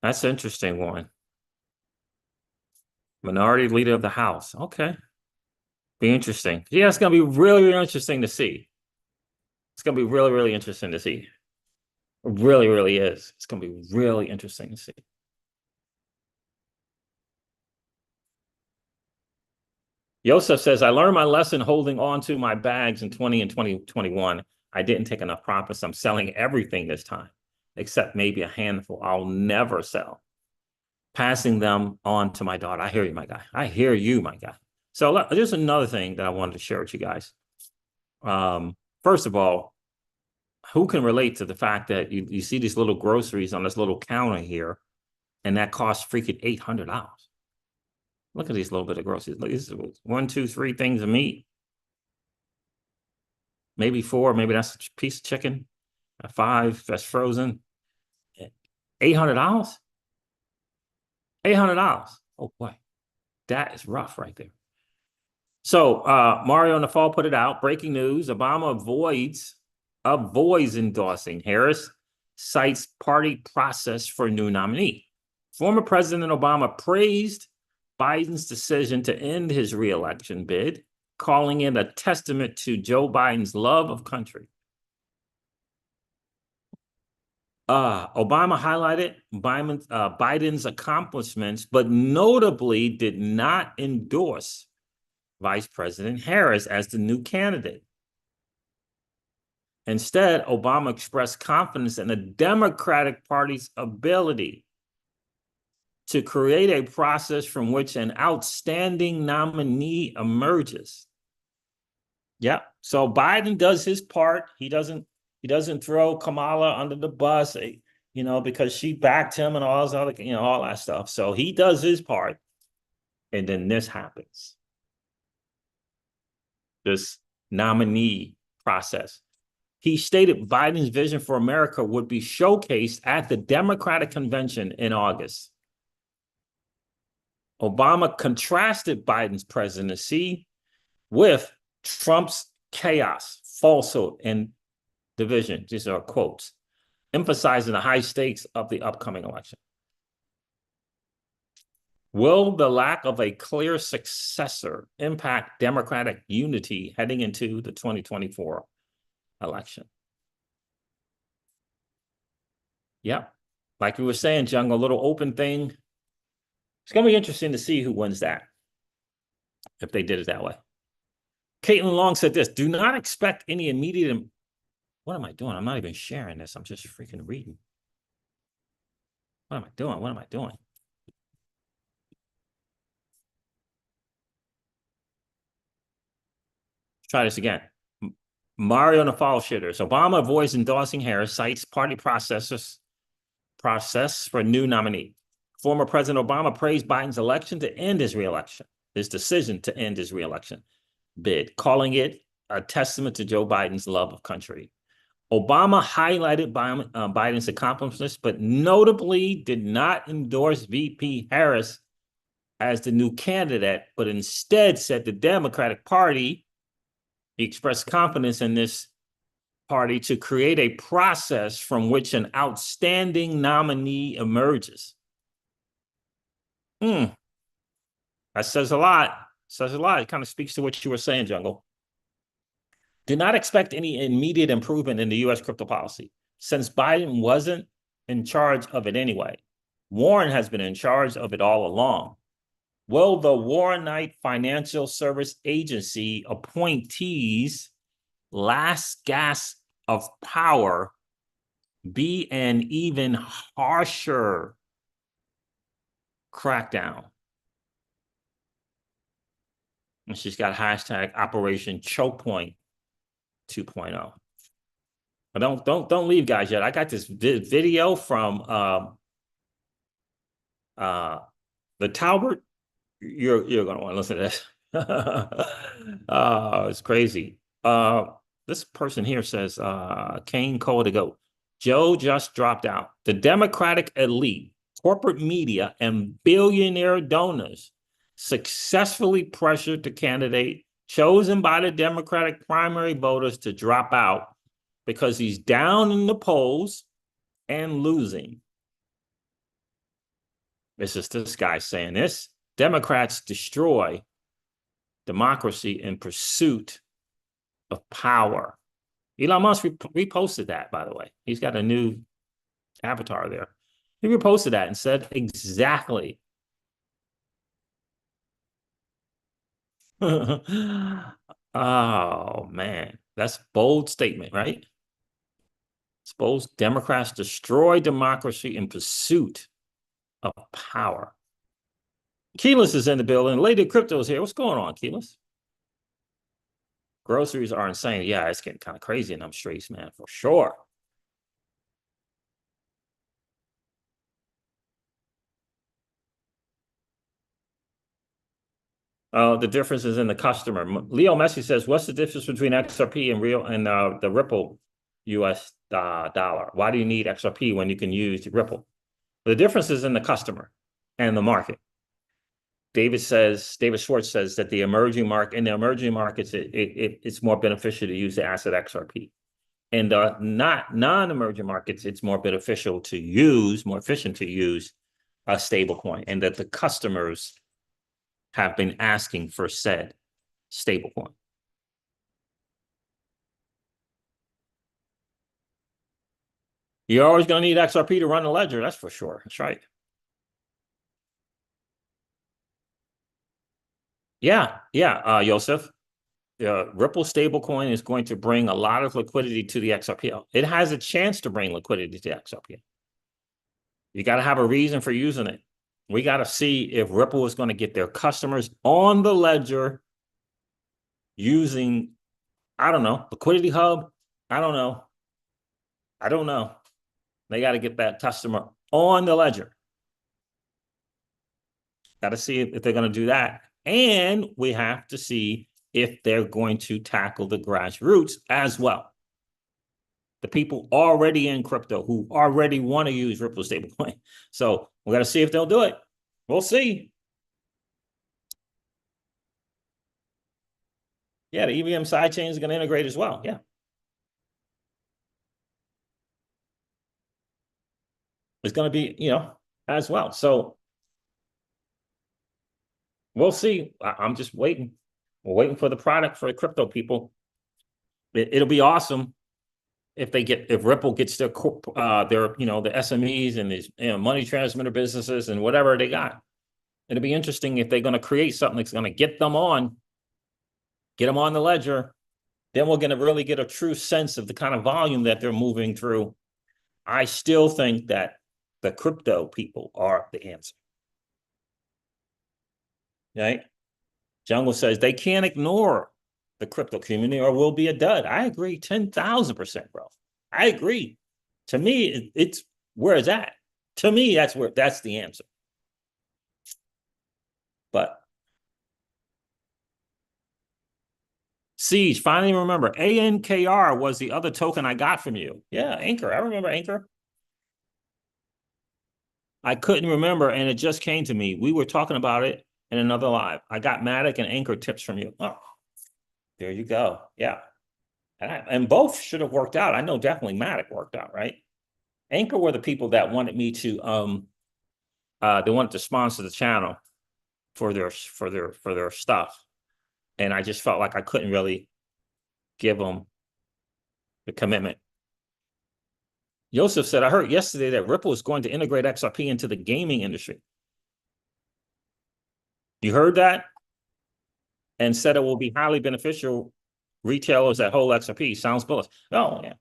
That's an interesting one. Minority leader of the House. Okay. Be interesting. Yeah, it's gonna be really, really interesting to see. It's gonna be really, really interesting to see. It really, really is. It's gonna be really interesting to see. Joseph says, I learned my lesson holding on to my bags in 20 and 2021. I didn't take enough profits. I'm selling everything this time, except maybe a handful I'll never sell. Passing them on to my daughter. I hear you, my guy. I hear you, my guy. So there's another thing that I wanted to share with you guys. First of all, who can relate to the fact that you see these little groceries on this little counter here, and that costs freaking $800? Look at these little bit of groceries. Look, this is 1, 2, 3 things of meat. Maybe 4, maybe that's a piece of chicken. 5, that's frozen. $800? $800. Oh boy, that is rough right there. So Mario in the fall put it out. Breaking news: Obama avoids endorsing Harris, cites party process for new nominee. Former President Obama praised Biden's decision to end his re-election bid, calling it a testament to Joe Biden's love of country. Obama highlighted Biden's accomplishments, but notably did not endorse Vice President Harris as the new candidate. Instead, Obama expressed confidence in the Democratic Party's ability to create a process from which an outstanding nominee emerges. Yep. So Biden does his part. He doesn't throw Kamala under the bus, because she backed him and all this other, all that stuff. So he does his part, and then this happens. This nominee process. He stated Biden's vision for America would be showcased at the Democratic convention in August. Obama contrasted Biden's presidency with Trump's chaos, falsehood, and division. These are quotes, emphasizing the high stakes of the upcoming election. Will the lack of a clear successor impact Democratic unity heading into the 2024 election? Yep. Like we were saying, Jungle, a little open thing. It's going to be interesting to see who wins that, if they did it that way. Caitlin Long said this: do not expect any immediate... What am I doing? I'm not even sharing this. I'm just freaking reading. What am I doing? What am I doing? Try this again. Mario and the fall shitters. Obama avoids endorsing Harris, cites party process for new nominee. Former President Obama praised Biden's election to end his reelection, his decision to end his reelection bid, calling it a testament to Joe Biden's love of country. Obama highlighted Biden's accomplishments, but notably did not endorse VP Harris as the new candidate, but instead said the Democratic Party, he expressed confidence in this party to create a process from which an outstanding nominee emerges. That says a lot. Says a lot. It kind of speaks to what you were saying, Jungle. Do not expect any immediate improvement in the U.S. crypto policy, since Biden wasn't in charge of it anyway. Warren has been in charge of it all along. Will the Warrenite Financial Service Agency appointees' last gasp of power be an even harsher crackdown? And she's got hashtag Operation Choke Point 2.0. But don't leave, guys, yet. I got this video from the Talbot. You're gonna want to listen to this. It's crazy. This person here says, Kane Cole to go. Joe just dropped out. The Democratic elite, corporate media, and billionaire donors successfully pressured the candidate chosen by the Democratic primary voters to drop out because he's down in the polls and losing. This is this guy saying this. Democrats destroy democracy in pursuit of power. Elon Musk reposted that, by the way. He's got a new avatar there. He reposted that and said exactly. Oh, man. That's a bold statement, right? Suppose Democrats destroy democracy in pursuit of power. Keyless is in the building. Lady Crypto is here. What's going on, Keyless? Groceries are insane. Yeah, it's getting kind of crazy in them streets, man, for sure. The difference is in the customer. Leo Messi says, what's the difference between XRP and the Ripple US dollar? Why do you need XRP when you can use Ripple? The difference is in the customer and the market. David Schwartz says that in the emerging markets, it's more beneficial to use the asset XRP. And non-emerging markets, it's more efficient to use a stable coin, and that the customers have been asking for said stable coin. You're always going to need XRP to run the ledger, that's for sure. That's right. Yeah, Joseph. The Ripple stablecoin is going to bring a lot of liquidity to the XRP. It has a chance to bring liquidity to XRP. You got to have a reason for using it. We got to see if Ripple is going to get their customers on the ledger using, I don't know, Liquidity Hub. I don't know. They got to get that customer on the ledger. Got to see if they're going to do that. And we have to see if they're going to tackle the grassroots as well. The people already in crypto who already want to use Ripple stablecoin. So we got to see if they'll do it. We'll see. Yeah, the EVM sidechain is going to integrate as well. Yeah. It's going to be, as well. So we'll see. I'm just waiting. We're waiting for the product for the crypto people. It'll be awesome if Ripple gets their the SMEs and these money transmitter businesses and whatever they got. It'll be interesting if they're going to create something that's going to get them on the ledger. Then we're going to really get a true sense of the kind of volume that they're moving through. I still think that the crypto people are the answer. Right? Jungle says they can't ignore the crypto community or will be a dud. I agree 10,000%, bro. I agree. To me, it's where it's at. To me, that's the answer. But Siege, finally remember, ANKR was the other token I got from you. Yeah, Anchor. I remember Anchor. I couldn't remember, and it just came to me. We were talking about it in another live. I got Matic and Anchor tips from you. Oh, there you go. Yeah. And both should have worked out. I know definitely Matic worked out, right? Anchor were the people that wanted me to they wanted to sponsor the channel for their stuff. And I just felt like I couldn't really give them the commitment. Joseph said, I heard yesterday that Ripple is going to integrate XRP into the gaming industry. You heard that? And said it will be highly beneficial retailers that hold XRP. Sounds bullish. Oh, yeah.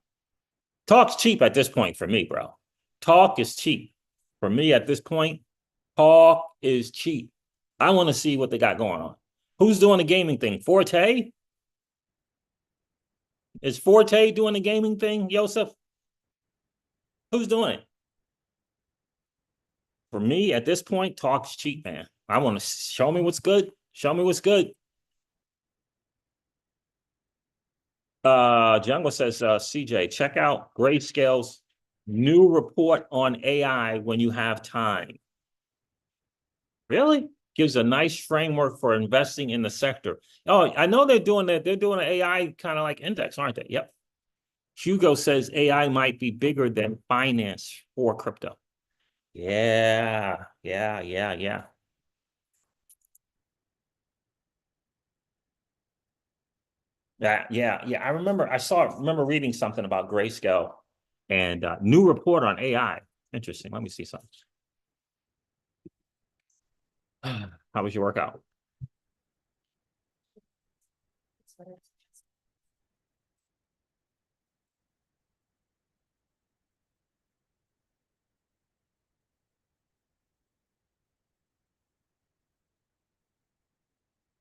Talk's cheap at this point for me, bro. Talk is cheap. For me at this point, talk is cheap. I want to see what they got going on. Who's doing the gaming thing? Forte? Is Forte doing the gaming thing, Joseph? Who's doing it? For me, at this point, talk's cheap, man. I want to show me what's good. Show me what's good. Jungle says, CJ, check out Grayscale's new report on AI when you have time. Really? Gives a nice framework for investing in the sector. Oh, I know they're doing that. They're doing an AI kind of like index, aren't they? Yep. Hugo says AI might be bigger than finance for crypto. Yeah. Yeah. I remember reading something about Grayscale and new report on AI. Interesting. Let me see something. How was your workout?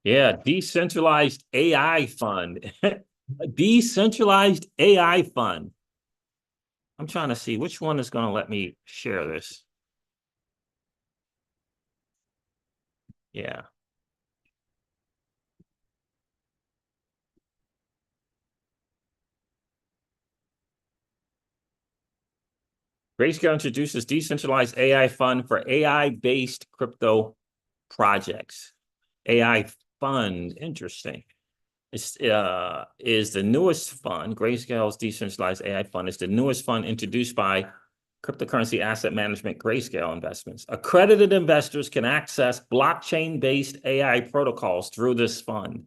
Yeah, decentralized AI fund. Decentralized AI fund. I'm trying to see which one is going to let me share this. Yeah. Grayscale introduces decentralized AI fund for AI-based crypto projects. AI fund, interesting. It's is the newest fund. Grayscale's decentralized AI fund is the newest fund introduced by cryptocurrency asset management Grayscale Investments. Accredited investors can access blockchain-based AI protocols through this fund.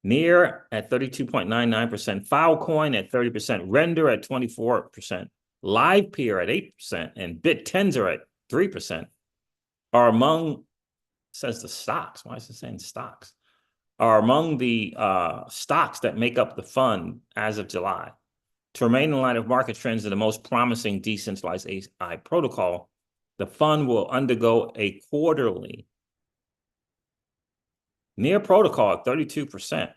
Near at 32.99%, Filecoin at 30%, Render at 24%, LivePeer at 8%, and BitTenzer at 3% are among, says the stocks. Why is it saying stocks? Are among the stocks that make up the fund as of July. To remain in line of market trends in the most promising decentralized AI protocol, the fund will undergo a quarterly near protocol at 32%.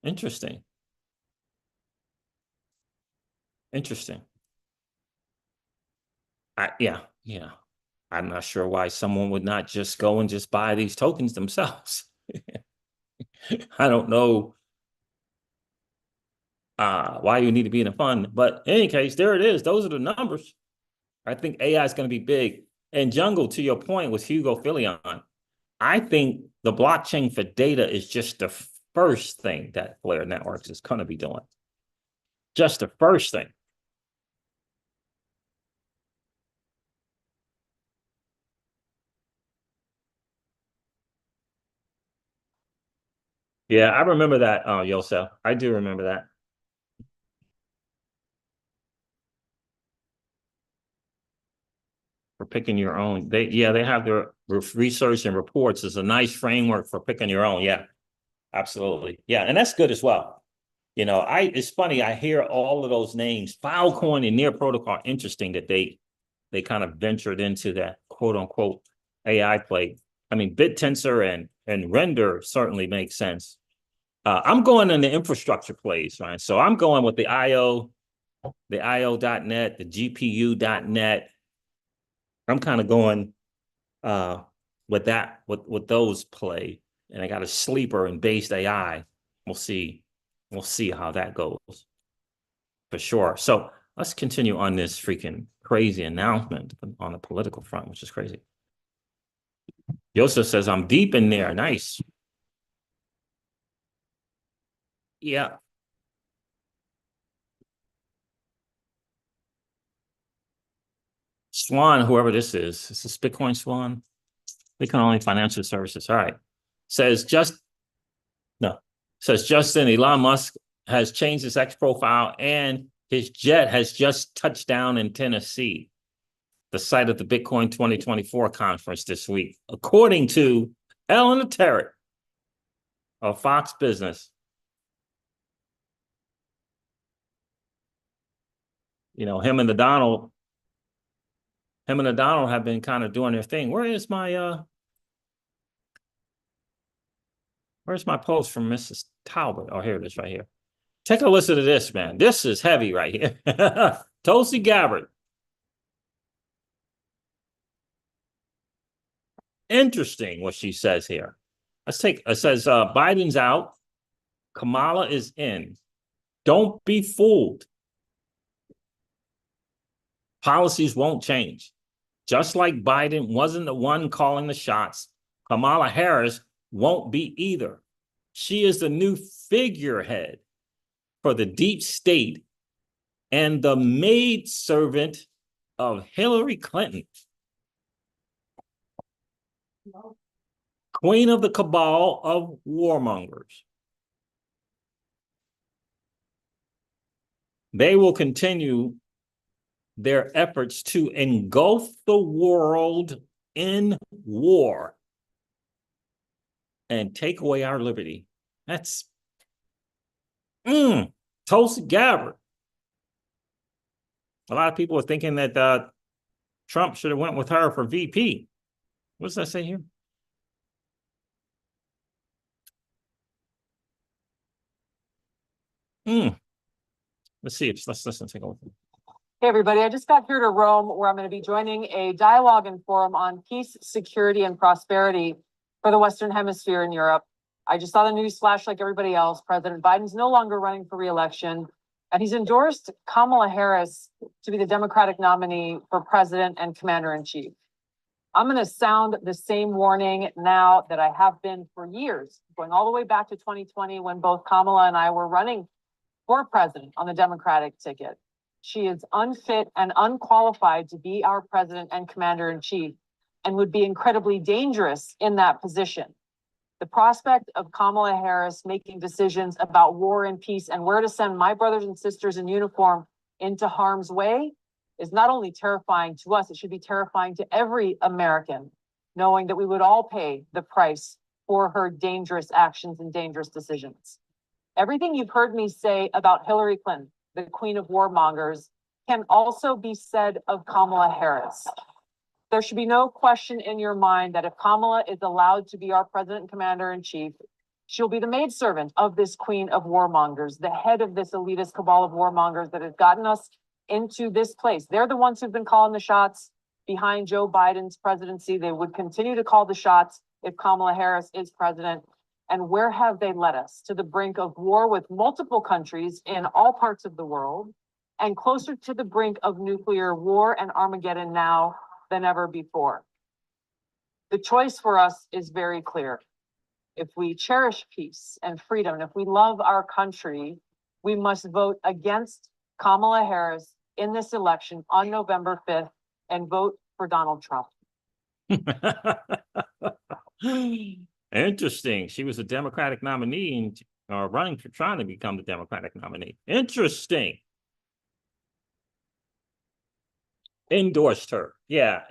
Interesting. Yeah. I'm not sure why someone would not just go and just buy these tokens themselves. I don't know why you need to be in a fund, but in any case, there it is. Those are the numbers. I think AI is going to be big. And Jungle, to your point with Hugo Filion, I think the blockchain for data is just the first thing that Flare Networks is going to be doing. Just the first thing. Yeah, I remember that, Yosef. I do remember that. For picking your own. They have their research and reports as a nice framework for picking your own. Yeah, absolutely. Yeah, and that's good as well. You know, it's funny, I hear all of those names, Filecoin and Near Protocol, interesting that they kind of ventured into that quote unquote AI play. I mean, BitTensor and Render certainly makes sense. I'm going in the infrastructure plays, right? So I'm going with the IO.net, the GPU.net. I'm kind of going with those play. And I got a sleeper in based AI. We'll see how that goes for sure. So let's continue on this freaking crazy announcement on the political front, which is crazy. Joseph says, I'm deep in there. Nice. Yeah. Swan, whoever this is this Bitcoin Swan? Bitcoin only financial services. All right. Says Justin, Elon Musk has changed his X profile and his jet has just touched down in Tennessee, the site of the Bitcoin 2024 conference this week, according to Ellen Terrett of Fox Business. You know, him and the Donald have been kind of doing their thing. Where's my post from Mrs. Talbot? Oh, here it is right here. Take a listen to this, man. This is heavy right here. Tulsi Gabbard. Interesting what she says here. It says Biden's out. Kamala is in. Don't be fooled. Policies won't change. Just like Biden wasn't the one calling the shots, Kamala Harris won't be either. She is the new figurehead for the deep state and the maidservant of Hillary Clinton. Queen of the cabal of warmongers. They will continue their efforts to engulf the world in war and take away our liberty. That's Tulsi Gabbard. A lot of people are thinking that Trump should have went with her for VP. What does that say here? Let's see. Let's listen. Take a look. Hey, everybody. I just got here to Rome, where I'm going to be joining a dialogue and forum on peace, security, and prosperity for the Western Hemisphere in Europe. I just saw the news flash like everybody else. President Biden's no longer running for re-election, and he's endorsed Kamala Harris to be the Democratic nominee for president and commander-in-chief. I'm going to sound the same warning now that I have been for years, going all the way back to 2020 when both Kamala and I were running for president on the Democratic ticket. She is unfit and unqualified to be our president and commander-in-chief and would be incredibly dangerous in that position. The prospect of Kamala Harris making decisions about war and peace and where to send my brothers and sisters in uniform into harm's way is not only terrifying to us, it should be terrifying to every American, knowing that we would all pay the price for her dangerous actions and dangerous decisions. Everything you've heard me say about Hillary Clinton, the queen of warmongers, can also be said of Kamala Harris. There should be no question in your mind that if Kamala is allowed to be our president and commander-in-chief, she'll be the maidservant of this queen of warmongers, the head of this elitist cabal of warmongers that has gotten us into this place. They're the ones who've been calling the shots behind Joe Biden's presidency. They would continue to call the shots if Kamala Harris is president. And where have they led us? To the brink of war with multiple countries in all parts of the world, and closer to the brink of nuclear war and Armageddon now than ever before. The choice for us is very clear. If we cherish peace and freedom, and if we love our country, we must vote against Kamala Harris in this election on November 5th and vote for Donald Trump. Interesting. She was a Democratic nominee and running for trying to become the Democratic nominee. Interesting. Endorsed her. Yeah.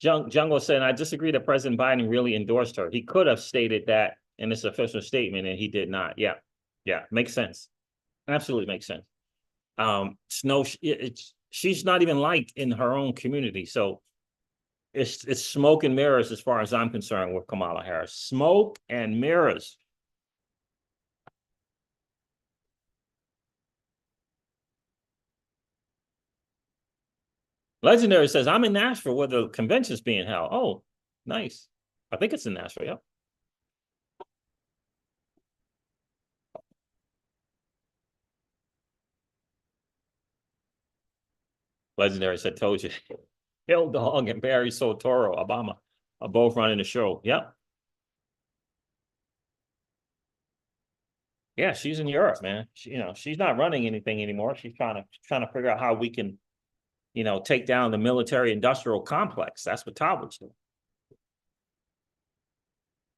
Jungle said, I disagree that President Biden really endorsed her. He could have stated that in his official statement, and he did not. Yeah. Yeah. Makes sense. Absolutely makes sense. She's not even liked in her own community. So it's smoke and mirrors as far as I'm concerned with Kamala Harris. Smoke and mirrors. Legendary says, I'm in Nashville where the convention's being held. Oh, nice. I think it's in Nashville, yeah. Legendary said, told you. Hill Dog and Barry Sotoro, Obama, are both running the show. Yep. Yeah, she's in Europe, man. She's not running anything anymore. She's trying to figure out how we can, take down the military-industrial complex. That's what Talbot's doing.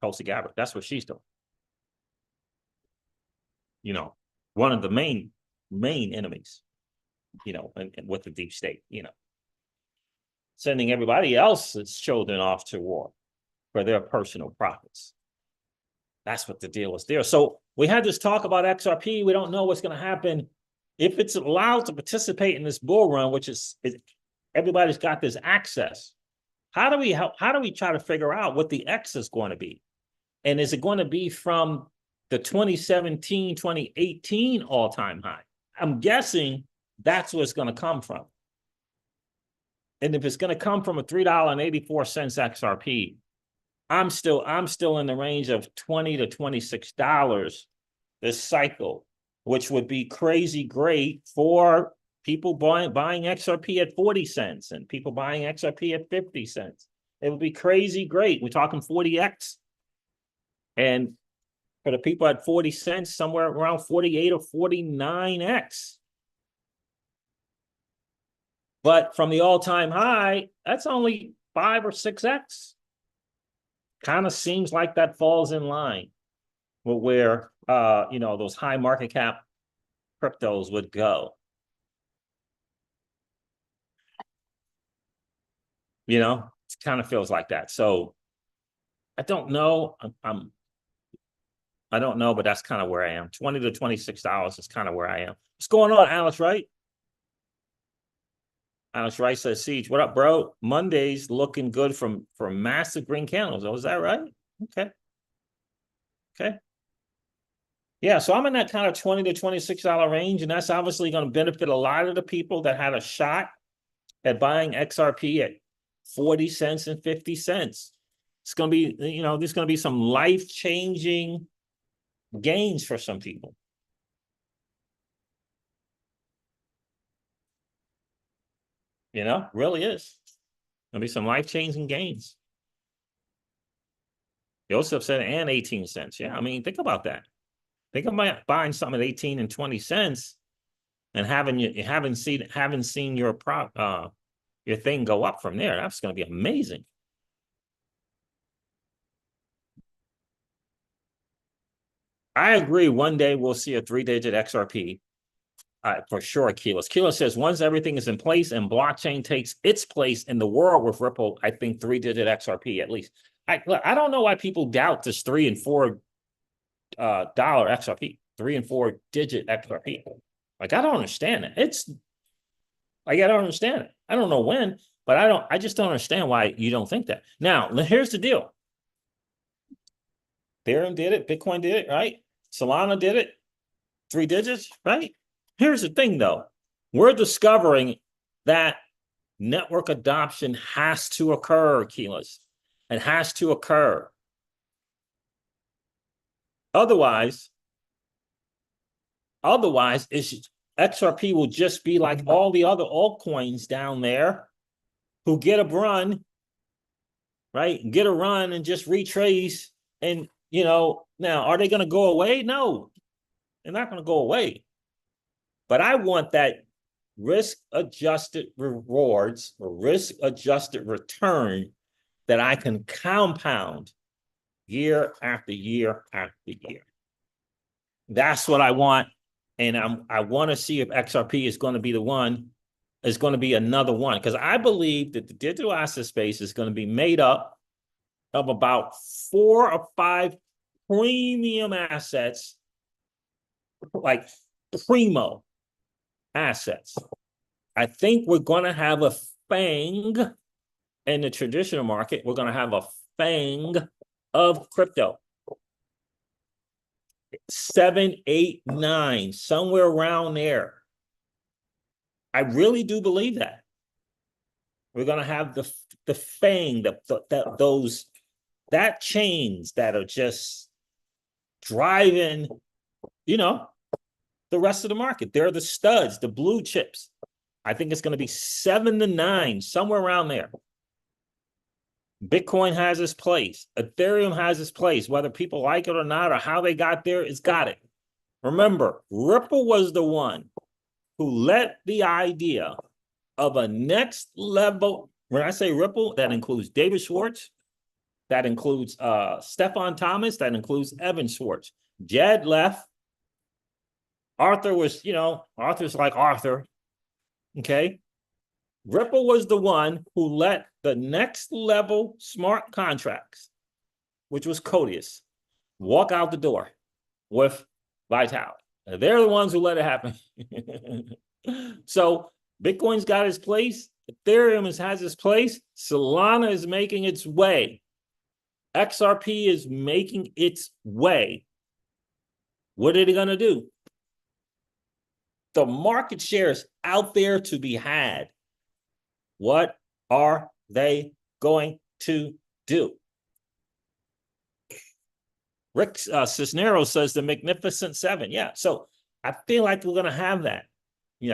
Tulsi Gabbard, that's what she's doing. One of the main enemies, with the deep state, sending everybody else's children off to war for their personal profits. That's what the deal is there. So we had this talk about XRP. We don't know what's going to happen. If it's allowed to participate in this bull run, which is everybody's got this access, how do we try to figure out what the X is going to be? And is it going to be from the 2017, 2018 all-time high? I'm guessing that's where it's going to come from. And if it's going to come from a $3.84 XRP, I'm still in the range of $20 to $26 this cycle, which would be crazy great for people buying XRP at 40 cents and people buying XRP at 50 cents. It would be crazy great. We're talking 40x. And for the people at 40 cents, somewhere around 48 or 49x. But from the all-time high, that's only 5 or 6x. Kind of seems like that falls in line with where those high market cap cryptos would go. It kind of feels like that. So I don't know. I don't know, but that's kind of where I am. $20 to $26 is kind of where I am. What's going on, Alex Wright? Alex Wright says, Siege, what up, bro? Monday's looking good from massive green candles. Oh, is that right? Okay. Yeah, so I'm in that kind of $20 to $26 range, and that's obviously going to benefit a lot of the people that had a shot at buying XRP at 40 cents and 50 cents. It's going to be, there's going to be some life-changing gains for some people. Really is. There'll be some life-changing gains. Joseph said, and 18 cents. Yeah, I mean, think about that. Think about buying something at 18 and 20 cents and haven't seen your thing go up from there. That's going to be amazing. I agree. One day we'll see a 3-digit XRP. For sure, Keyless. Keyless says, once everything is in place and blockchain takes its place in the world with Ripple, I think 3-digit XRP at least. I don't know why people doubt this $3 and $4 dollar XRP, 3 and 4 digit XRP. Like, I don't understand it. I don't understand it. I don't know when, but I just don't understand why you don't think that. Now, here's the deal. Ethereum did it, Bitcoin did it, right? Solana did it, 3 digits, right? Here's the thing, though. We're discovering that network adoption has to occur, Keyless. It has to occur. Otherwise, XRP will just be like all the other altcoins down there who get a run, right? Get a run and just retrace. And, now, are they going to go away? No, they're not going to go away. But I want that risk-adjusted rewards or risk-adjusted return that I can compound year after year after year. That's what I want. And I want to see if XRP is going to be another one. Because I believe that the digital asset space is going to be made up of about 4 or 5 premium assets, like primo assets. I think we're going to have a FANG in the traditional market. We're going to have a FANG of crypto. 7, 8, 9, somewhere around there. I really do believe that. We're going to have the FANG, that chains that are just driving, the rest of the market. They're the studs, the blue chips. I think it's going to be 7 to 9, somewhere around there. Bitcoin has its place. Ethereum has its place. Whether people like it or not, or how they got there, it's got it. Remember, Ripple was the one who let the idea of a next level. When I say Ripple, that includes David Schwartz, that includes Stefan Thomas, that includes Evan Schwartz. Jed left. Arthur was, Arthur's like Arthur. Okay. Ripple was the one who let the next level smart contracts, which was Codius, walk out the door with Vitality. They're the ones who let it happen. So Bitcoin's got its place. Ethereum has its place. Solana is making its way. XRP is making its way. What are they going to do? The market share is out there to be had. What are they going to do? Rick Cisneros says the Magnificent Seven. Yeah, so I feel like we're going to have that.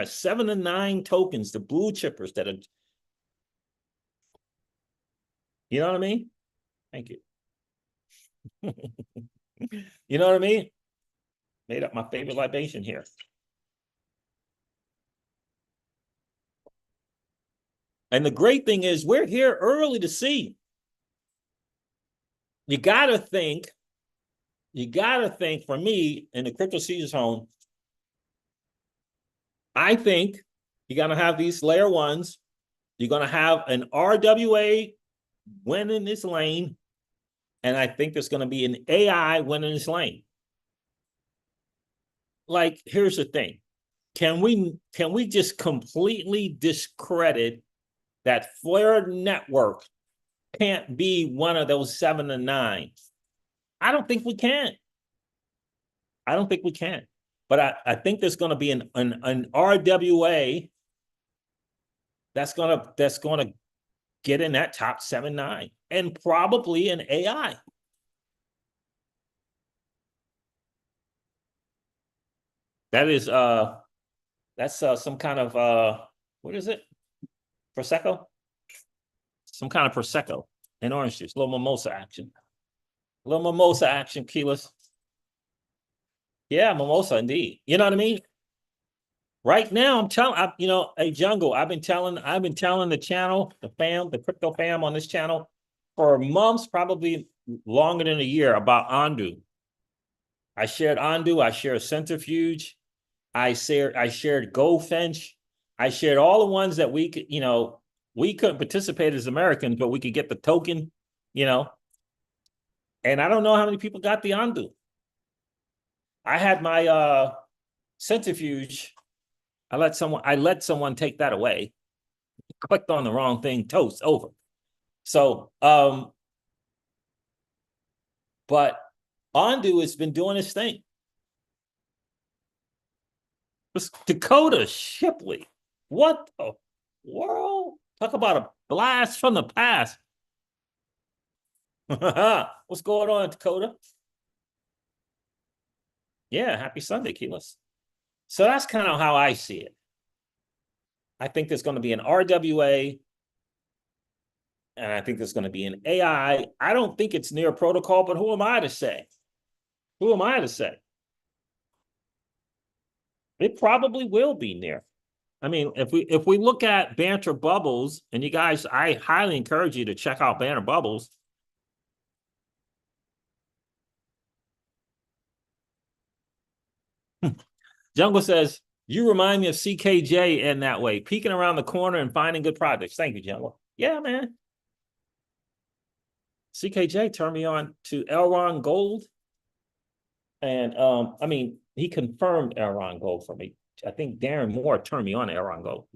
7 to 9 tokens, the blue chippers that are, you know what I mean? Thank you. You know what I mean? Made up my favorite libation here. And the great thing is we're here early to see. You gotta think for me in the crypto season zone, I think you're gonna have these layer ones. You're gonna have an RWA winning this lane. And I think there's gonna be an AI winning this lane. Like, here's the thing. Can we just completely discredit that Flare network can't be one of those 7 to 9? I don't think we can. I don't think we can. But I think there's going to be an RWA that's gonna get in that top 7, 9, and probably an AI. That is that's some kind of what is it? Prosecco? Some kind of Prosecco and orange juice, a little mimosa action. A little mimosa action, Keyless. Yeah, mimosa indeed. You know what I mean? Right now, I'm telling hey Jungle, I've been telling the channel, the fam, the crypto fam on this channel for months, probably longer than a year, about Ondu. I shared Ondu, I shared Centrifuge, I shared Goldfinch, I shared all the ones that we could, we couldn't participate as Americans, but we could get the token, and I don't know how many people got the Ondu. I had my Centrifuge. I let someone take that away. Clicked on the wrong thing, toast, over. So, but Ondu has been doing his thing. This Dakota Shipley. What the world? Talk about a blast from the past. What's going on, Dakota? Yeah, happy Sunday, Keyless. So that's kind of how I see it. I think there's going to be an RWA, and I think there's going to be an AI. I don't think it's near protocol, but who am I to say? Who am I to say? It probably will be near. I mean, if we look at Banter Bubbles, and you guys, I highly encourage you to check out Banter Bubbles. Jungle says, you remind me of CKJ in that way, peeking around the corner and finding good projects. Thank you, Jungle. Yeah, man. CKJ turned me on to Elron Gold. And I mean, he confirmed Elron Gold for me. I think Darren Moore turned me on to Elron Gold.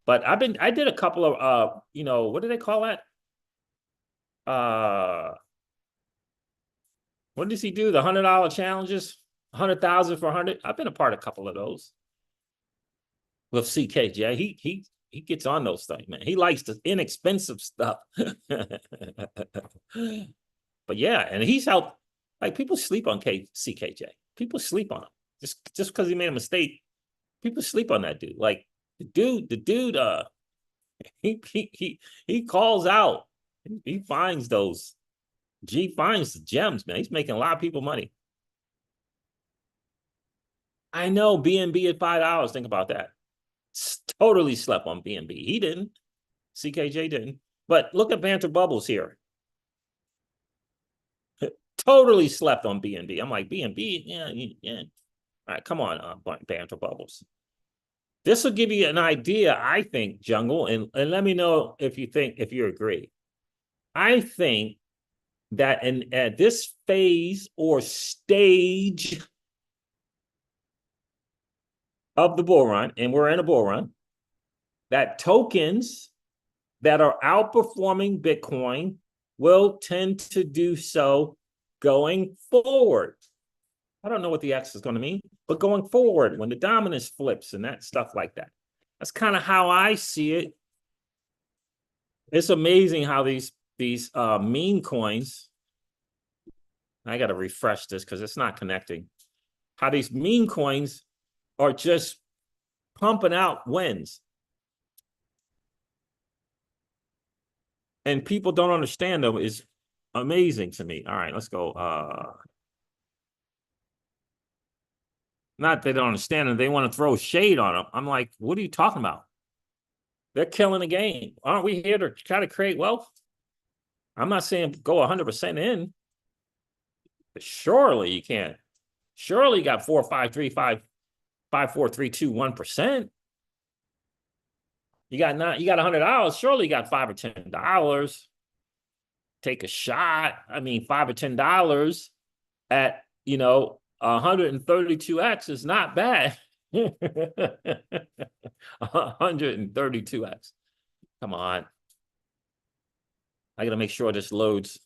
But I did a couple of what do they call that? What does he do? The $100 challenges? 100,000 for 100. I've been a part of a couple of those with CKJ. He gets on those things, man. He likes the inexpensive stuff. But yeah, and he's helped. Like, people sleep on CKJ. People sleep on him just because he made a mistake. People sleep on that dude. Like, the dude. He calls out. He finds those. G finds the gems, man. He's making a lot of people money. I know BNB at $5. Think about that. Totally slept on BNB. He didn't. CKJ didn't. But look at Banter Bubbles here. Totally slept on BNB. I'm like, BNB? Yeah. All right, come on, Banter Bubbles. This will give you an idea, I think, Jungle, and let me know if you agree. I think that at this phase or stage of the bull run, and we're in a bull run, that tokens that are outperforming Bitcoin will tend to do so going forward. I don't know what the X is going to mean, but going forward, when the dominance flips and that stuff like that. That's kind of how I see it. It's amazing how these meme coins, I got to refresh this because it's not connecting. How these meme coins are just pumping out wins. And people don't understand them is amazing to me. All right, let's go. Not they don't understand them. They want to throw shade on them. I'm like, what are you talking about? They're killing the game. Aren't we here to try to create wealth? I'm not saying go 100% in, but surely you can't. Surely you got 4, 5, 3, 5, 5, 4, 3, 2, 1%. You got $100. Surely you got $5 or $10. Take a shot. I mean, $5 or $10 at 132x is not bad. 132x. Come on. I got to make sure this loads.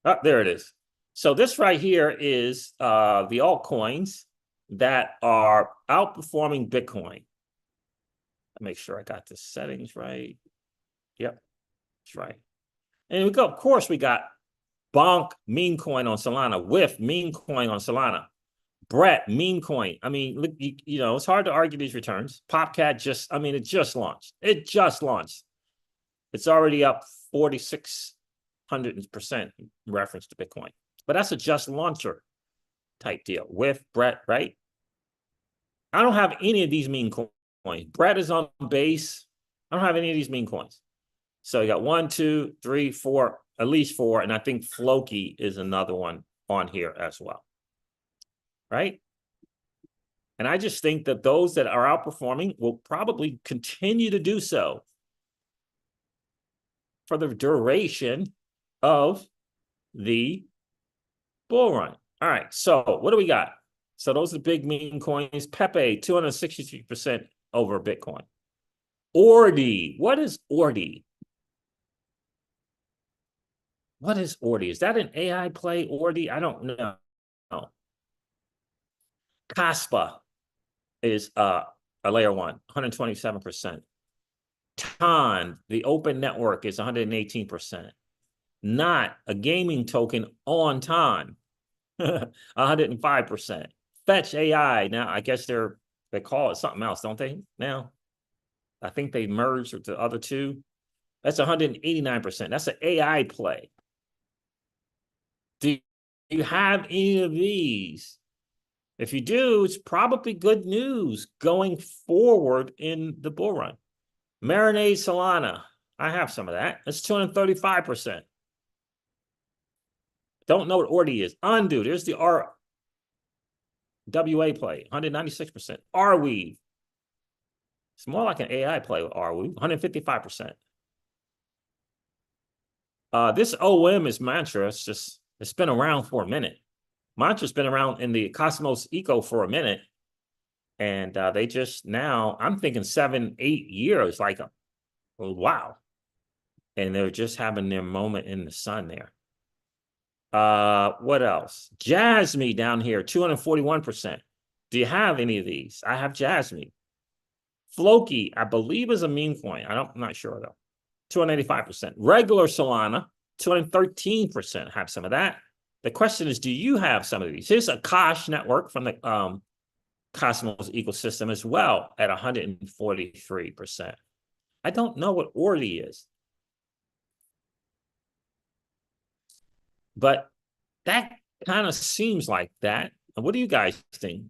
Oh, there it is. So this right here is the altcoins that are outperforming Bitcoin. Make sure I got the settings right. Yep, that's right. And we go, of course, we got Bonk meme coin on Solana, Whiff meme coin on Solana, Brett meme coin. I mean, look, it's hard to argue these returns. Popcat it just launched. It just launched. It's already up 4,600% in reference to Bitcoin. But that's a just launcher type deal. Whiff, Brett, right? I don't have any of these meme coins. Brett is on base. I don't have any of these meme coins. So you got 1, 2, 3, 4, at least 4. And I think Floki is another one on here as well. Right? And I just think that those that are outperforming will probably continue to do so for the duration of the bull run. All right. So what do we got? So those are the big meme coins. Pepe, 263% over Bitcoin. Ordi. What is Ordi? What is Ordi? Is that an AI play, Ordi? I don't know. Kaspa is a layer 1, 127%. Ton, the open network, is 118%. Not a gaming token on time, 105%. Fetch AI. Now, I guess they call it something else, don't they? Now, I think they merged with the other two. That's 189%. That's an AI play. Do you have any of these? If you do, it's probably good news going forward in the bull run. Marinade Solana. I have some of that. That's 235%. Don't know what Ordi is. Undo. There's the RWA play, 196%. Arweave. It's more like an AI play with Arweave, 155%. This OM is Mantra. It's been around for a minute. Mantra's been around in the Cosmos eco for a minute. And they just now, I'm thinking 7, 8 years, like, wow. And they're just having their moment in the sun there. What else? Jasmine down here, 241%. Do you have any of these? I have Jasmine. Floki, I believe, is a meme coin. I'm not sure though. 285%. Regular Solana, 213%. Have some of that. The question is, do you have some of these? Here's a Kosh network from the Cosmos ecosystem as well at 143%. I don't know what Ordi is. But that kind of seems like that. What do you guys think?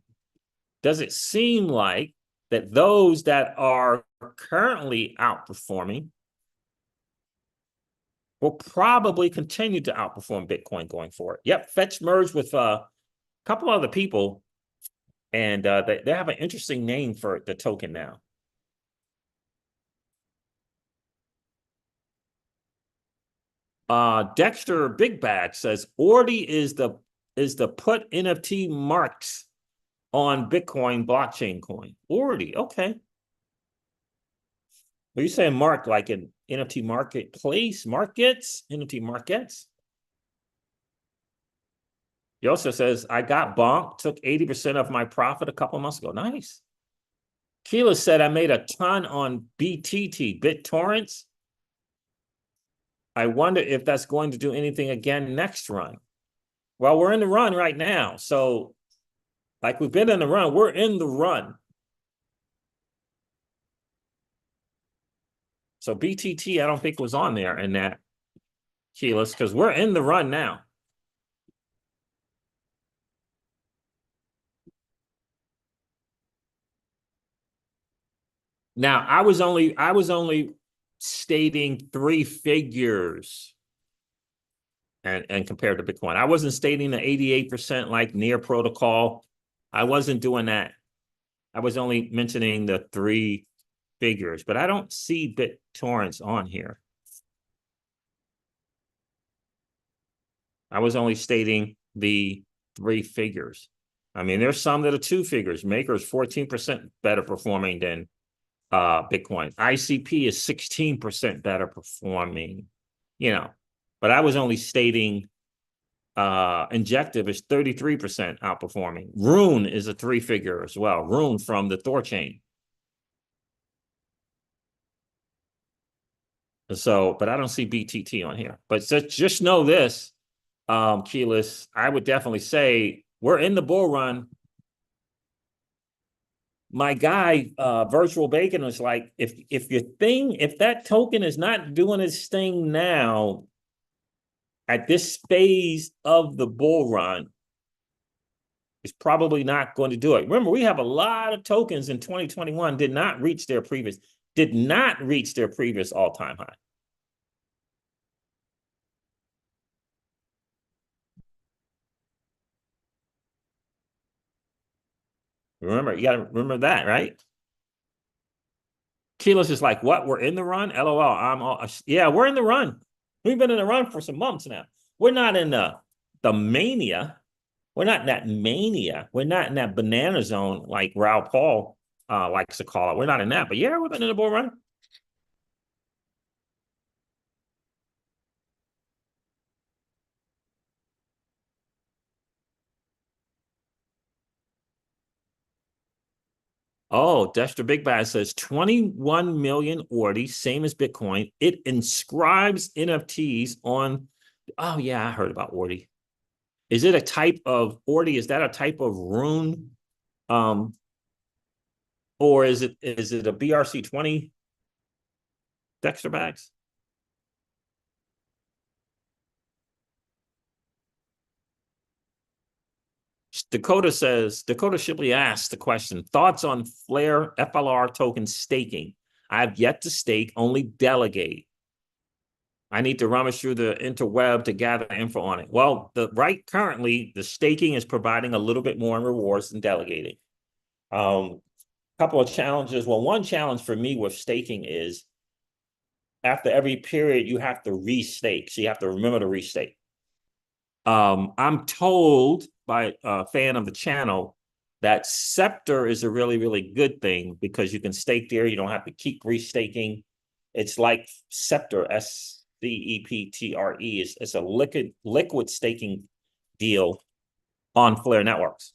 Does it seem like that those that are currently outperforming will probably continue to outperform Bitcoin going forward? Yep, Fetch merged with a couple other people, and they have an interesting name for the token now. Dexter Big Bag says Ordi is the put NFT marks on Bitcoin blockchain coin. Ordi, okay. Are you saying mark like an NFT marketplace, markets, NFT markets? Yosef says, I got bonked, took 80% of my profit a couple months ago. Nice. Keela said, I made a ton on BTT, BitTorrents. I wonder if that's going to do anything again next run. Well, we're in the run right now. So, like we've been in the run, we're in the run. So BTT, I don't think was on there in that, Keyless, because we're in the run now. Now, I was only stating 3 figures and compared to Bitcoin. I wasn't stating the 88% like near protocol. I wasn't doing that. I was only mentioning the 3 figures, but I don't see BitTorrents on here. I was only stating the 3 figures. I mean, there's some that are 2 figures. Maker is 14% better performing than Bitcoin. ICP is 16% better performing, you know, but I was only stating Injective is 33% outperforming. Rune is a 3 figure as well. Rune from the Thor chain. So, but I don't see BTT on here. But just know this, Keyless, I would definitely say we're in the bull run. My guy, Virtual Bacon, was like, if that token is not doing its thing now at this phase of the bull run, it's probably not going to do it. Remember, we have a lot of tokens in 2021 did not reach their previous all-time high. Remember, you got to remember that, right? Keyless is like, what? We're in the run? LOL. Yeah, we're in the run. We've been in the run for some months now. We're not in the mania. We're not in that mania. We're not in that banana zone like Raoul Paul likes to call it. We're not in that. But yeah, we've been in the bull run. Oh, Dexter Big Bad says 21 million ordi, same as Bitcoin. It inscribes NFTs on. Oh, yeah, I heard about ordi. Is it a type of ordi? Is that a type of rune? Or is it a BRC20 Dexter Bags? Dakota Shipley asks the question, thoughts on Flare FLR token staking? I have yet to stake, only delegate. I need to rummage through the interweb to gather info on it. Well, currently, the staking is providing a little bit more in rewards than delegating. Couple of challenges. Well, one challenge for me with staking is after every period, you have to restake. So you have to remember to restake. I'm told by a fan of the channel that Scepter is a really, really good thing because you can stake there. You don't have to keep restaking. It's like Scepter, SCEPTRE. It's a liquid staking deal on Flare networks.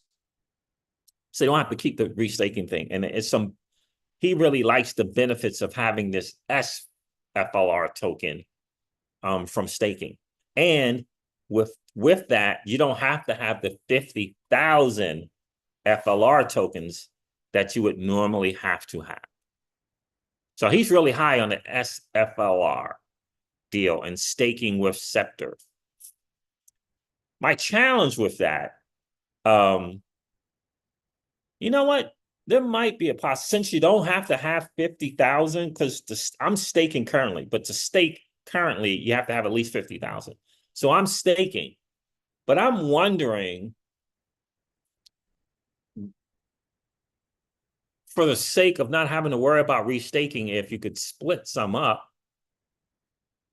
So you don't have to keep the restaking thing. And he really likes the benefits of having this SFLR token from staking. And with that, you don't have to have the 50,000 FLR tokens that you would normally have to have. So he's really high on the SFLR deal and staking with Scepter. My challenge with that, you know what? There might be a possibility, since you don't have to have 50,000, because I'm staking currently, but to stake currently, you have to have at least 50,000. So I'm staking, but I'm wondering, for the sake of not having to worry about restaking, if you could split some up,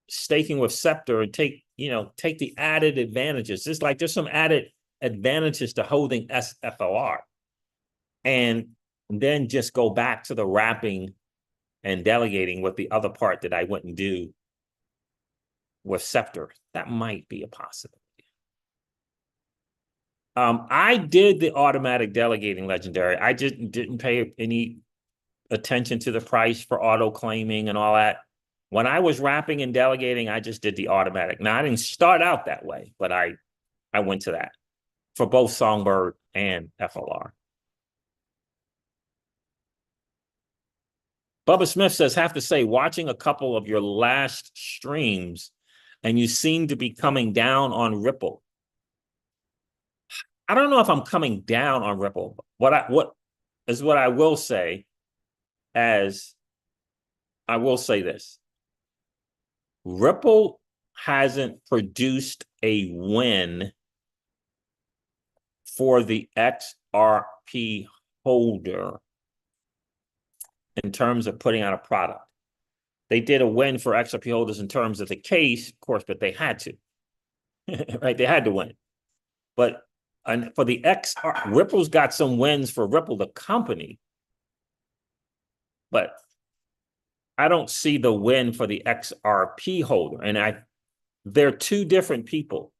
staking with Scepter and take the added advantages. It's like there's some added advantages to holding SFLR. And then just go back to the wrapping and delegating with the other part that I wouldn't do with Scepter. That might be a possibility. I did the automatic delegating legendary. I didn't pay any attention to the price for auto claiming and all that. When I was wrapping and delegating, I just did the automatic. Now I didn't start out that way, but I went to that for both Songbird and FLR. Bubba Smith says, have to say, watching a couple of your last streams, and you seem to be coming down on Ripple. I don't know if I'm coming down on Ripple. What I will say, as I will say this. Ripple hasn't produced a win for the XRP holder in terms of putting out a product. They did a win for XRP holders in terms of the case, of course, but they had to. Right? They had to win. But for the Ripple's got some wins for Ripple, the company. But I don't see the win for the XRP holder. And they're two different people.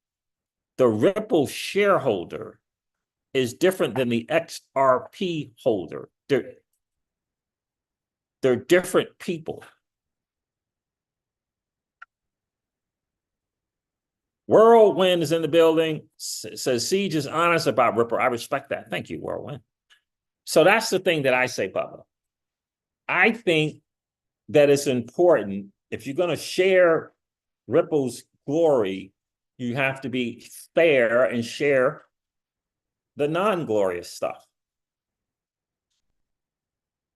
The Ripple shareholder is different than the XRP holder. They're different people. Whirlwind is in the building. Says Siege is honest about Ripple. I respect that. Thank you, Whirlwind. So that's the thing that I say, Bubba. I think that it's important, if you're going to share Ripple's glory, you have to be fair and share the non-glorious stuff.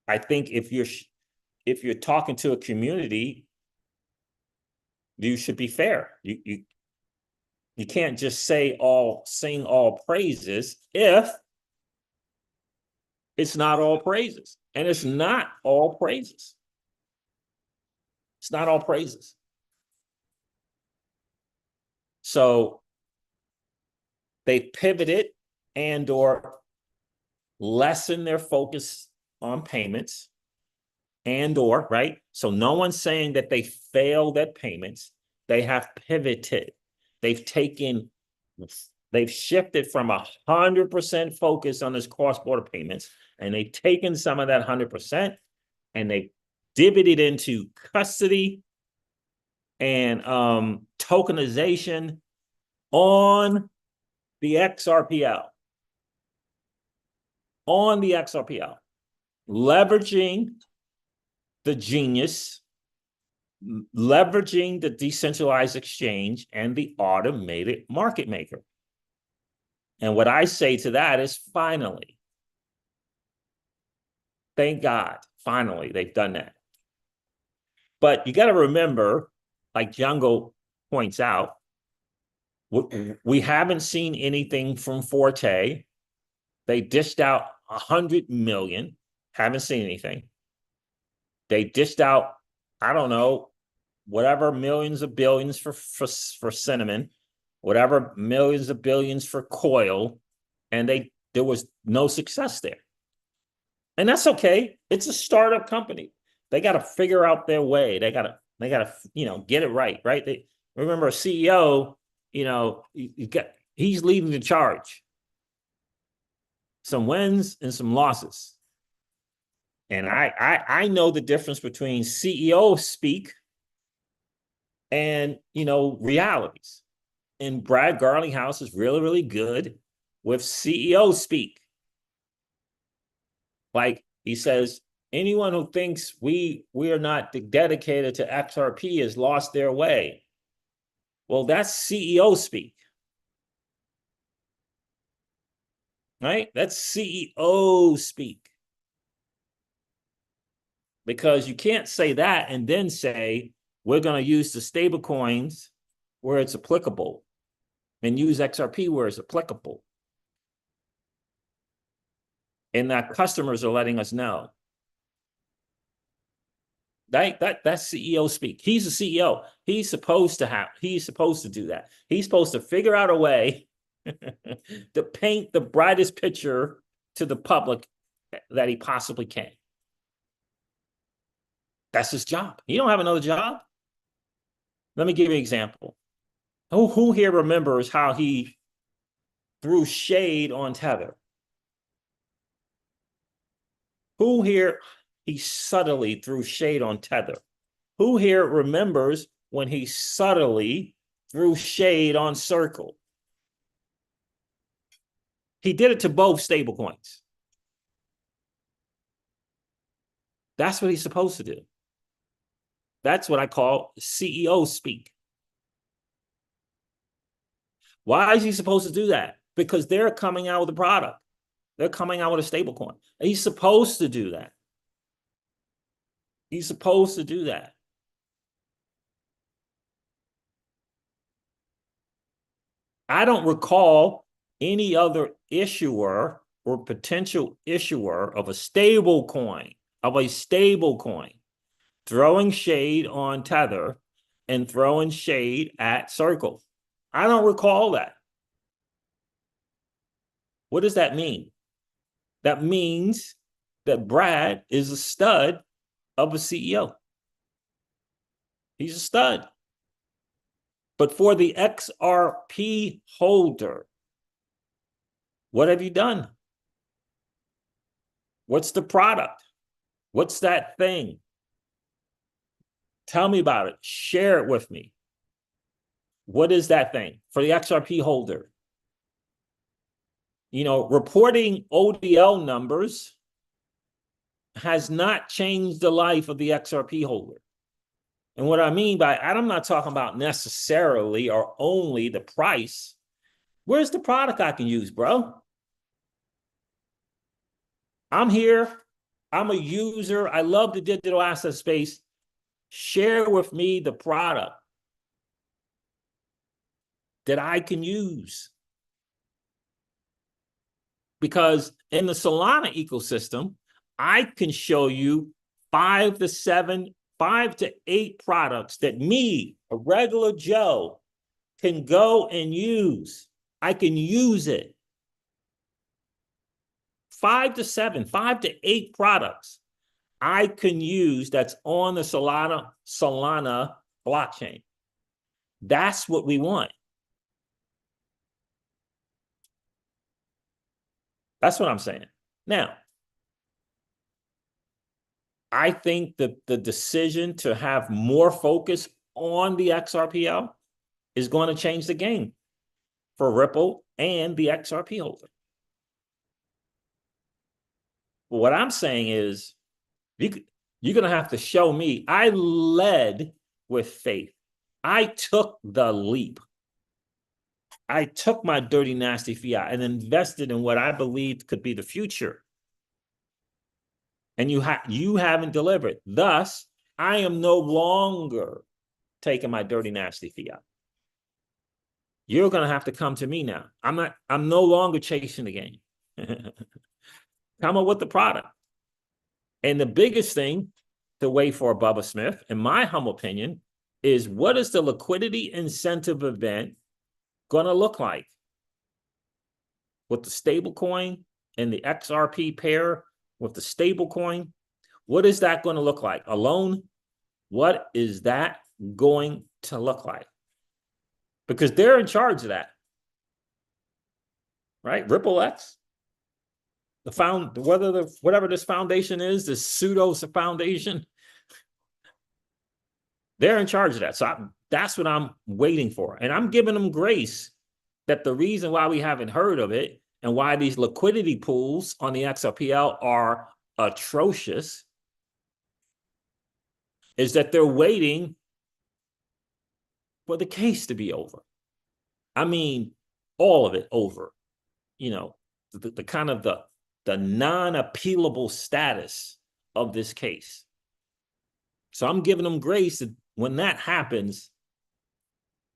I think if you're talking to a community, you should be fair. You can't just sing all praises if it's not all praises. And it's not all praises. It's not all praises. So they pivoted and or lessen their focus on payments and or, right? So no one's saying that they failed at payments. They have pivoted. They've shifted from 100% focus on this cross-border payments, and they've taken some of that 100% and they divvied it into custody and tokenization on the XRPL. On the XRPL. Leveraging the genius, leveraging the decentralized exchange and the automated market maker. And what I say to that is finally. Thank God, finally, they've done that. But you got to remember, like Jungle points out, we haven't seen anything from Forte. They dished out 100 million. Haven't seen anything. They dished out, I don't know, whatever millions of billions for Cinnamon, whatever millions of billions for Coil, and there was no success there. And that's okay. It's a startup company. They got to figure out their way. They got to, get it right. They remember a CEO, he's leading the charge. Some wins and some losses. And I know the difference between CEO speak and, realities. And Brad Garlinghouse is really, really good with CEO speak. Like he says, anyone who thinks we are not dedicated to XRP has lost their way. Well, that's CEO speak. Right? That's CEO speak. Because you can't say that and then say, we're going to use the stable coins where it's applicable and use XRP where it's applicable. And that customers are letting us know. That's CEO speak. He's a CEO. He's supposed to do that. He's supposed to figure out a way to paint the brightest picture to the public that he possibly can. That's his job. He don't have another job. Let me give you an example. Who here remembers how he threw shade on Tether? Who here, he subtly threw shade on Tether? Who here remembers when he subtly threw shade on Circle? He did it to both stablecoins. That's what he's supposed to do. That's what I call CEO speak. Why is he supposed to do that? Because they're coming out with a product. They're coming out with a stablecoin. He's supposed to do that. He's supposed to do that. I don't recall any other issuer or potential issuer of a stablecoin, throwing shade on Tether and throwing shade at Circle. I don't recall that. What does that mean? That means that Brad is a stud of a CEO. He's a stud. But for the XRP holder, what have you done? What's the product? What's that thing? Tell me about it. Share it with me. What is that thing for the XRP holder? You know, reporting ODL numbers has not changed the life of the XRP holder. And what I mean by, I'm not talking about necessarily or only the price. Where's the product I can use, bro? I'm here. I'm a user. I love the digital asset space. Share with me the product that I can use. Because in the Solana ecosystem, I can show you 5 to 8 products that me, a regular Joe, can go and use. I can use it. 5 to 8 products I can use that's on the Solana blockchain. That's what we want. That's what I'm saying. Now, I think that the decision to have more focus on the XRPL is going to change the game for Ripple and the XRP holder. But what I'm saying is, you're going to have to show me. I led with faith. I took the leap. I took my dirty, nasty fiat and invested in what I believed could be the future. And you haven't delivered. Thus, I am no longer taking my dirty, nasty fiat. You're going to have to come to me now. I'm no longer chasing the game. Come up with the product. And the biggest thing to wait for Bubba Smith, in my humble opinion, is what is the liquidity incentive event going to look like with the stablecoin and the XRP pair with the stablecoin? What is that going to look like? Alone, what is that going to look like? Because they're in charge of that, right? RippleX, whatever this foundation is, this pseudo foundation, they're in charge of that. So that's what I'm waiting for. And I'm giving them grace that the reason why we haven't heard of it and why these liquidity pools on the XRPL are atrocious is that they're waiting for the case to be over. I mean, all of it over. You know, the kind of the non-appealable status of this case. So I'm giving them grace that when that happens,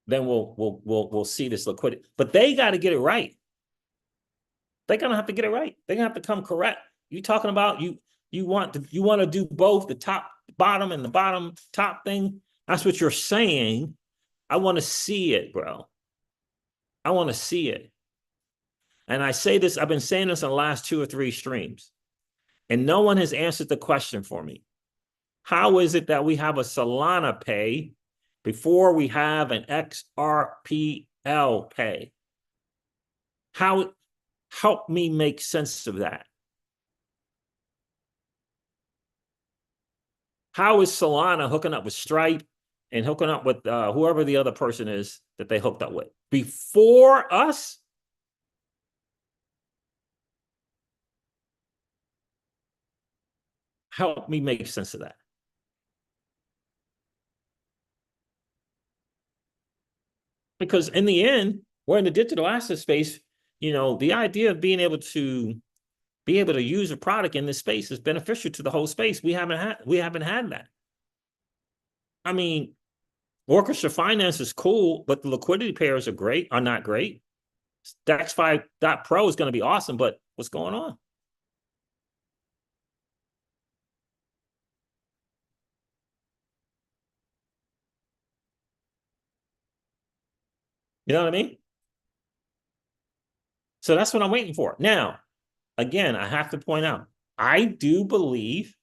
then we'll see this liquidity. But they got to get it right. They're gonna have to get it right. They're gonna have to come correct. You talking about you want to do both the top, bottom, and the bottom top thing? That's what you're saying. I want to see it, bro. I want to see it. And I say this, I've been saying this in the last 2 or 3 streams, and no one has answered the question for me. How is it that we have a Solana pay before we have an XRPL pay? help me make sense of that. How is Solana hooking up with Stripe and hooking up with whoever the other person is that they hooked up with before us? Help me make sense of that. Because in the end, we're in the digital asset space. You know, the idea of being able to use a product in this space is beneficial to the whole space. We haven't had that. I mean, orchestra finance is cool, but the liquidity pairs are not great. DEX5.Pro is going to be awesome, but what's going on? You know what I mean? So that's what I'm waiting for. Now, again, I have to point out, I do believe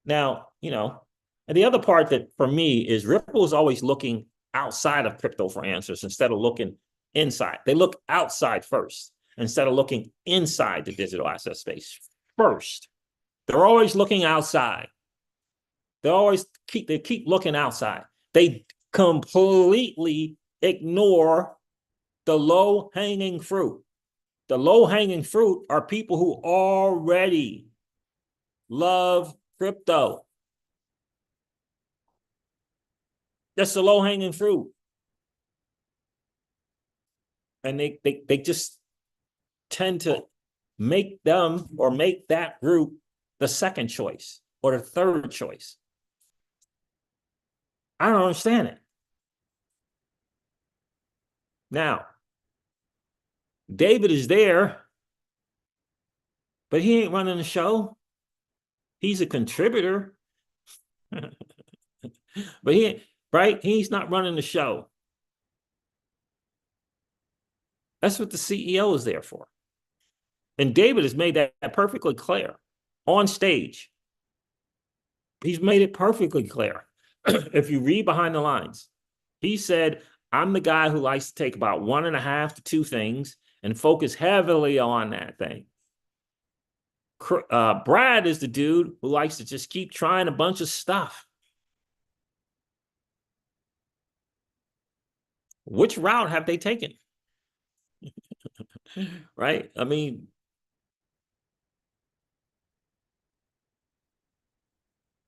now, you know, and the other part that for me is Ripple is always looking outside of crypto for answers instead of looking inside. They look outside first instead of looking inside the digital asset space first. They're always looking outside. They keep looking outside. They completely ignore the low-hanging fruit. The low-hanging fruit are people who already love crypto. That's the low-hanging fruit. And they just tend to make them or make that group the second choice or the third choice. I don't understand it. Now, David is there, but he ain't running the show. He's a contributor. But he's not running the show. That's what the CEO is there for. And David has made that perfectly clear on stage. He's made it perfectly clear. If you read behind the lines, he said, I'm the guy who likes to take about 1.5 to 2 things and focus heavily on that thing. Brad is the dude who likes to just keep trying a bunch of stuff. Which route have they taken? Right? I mean,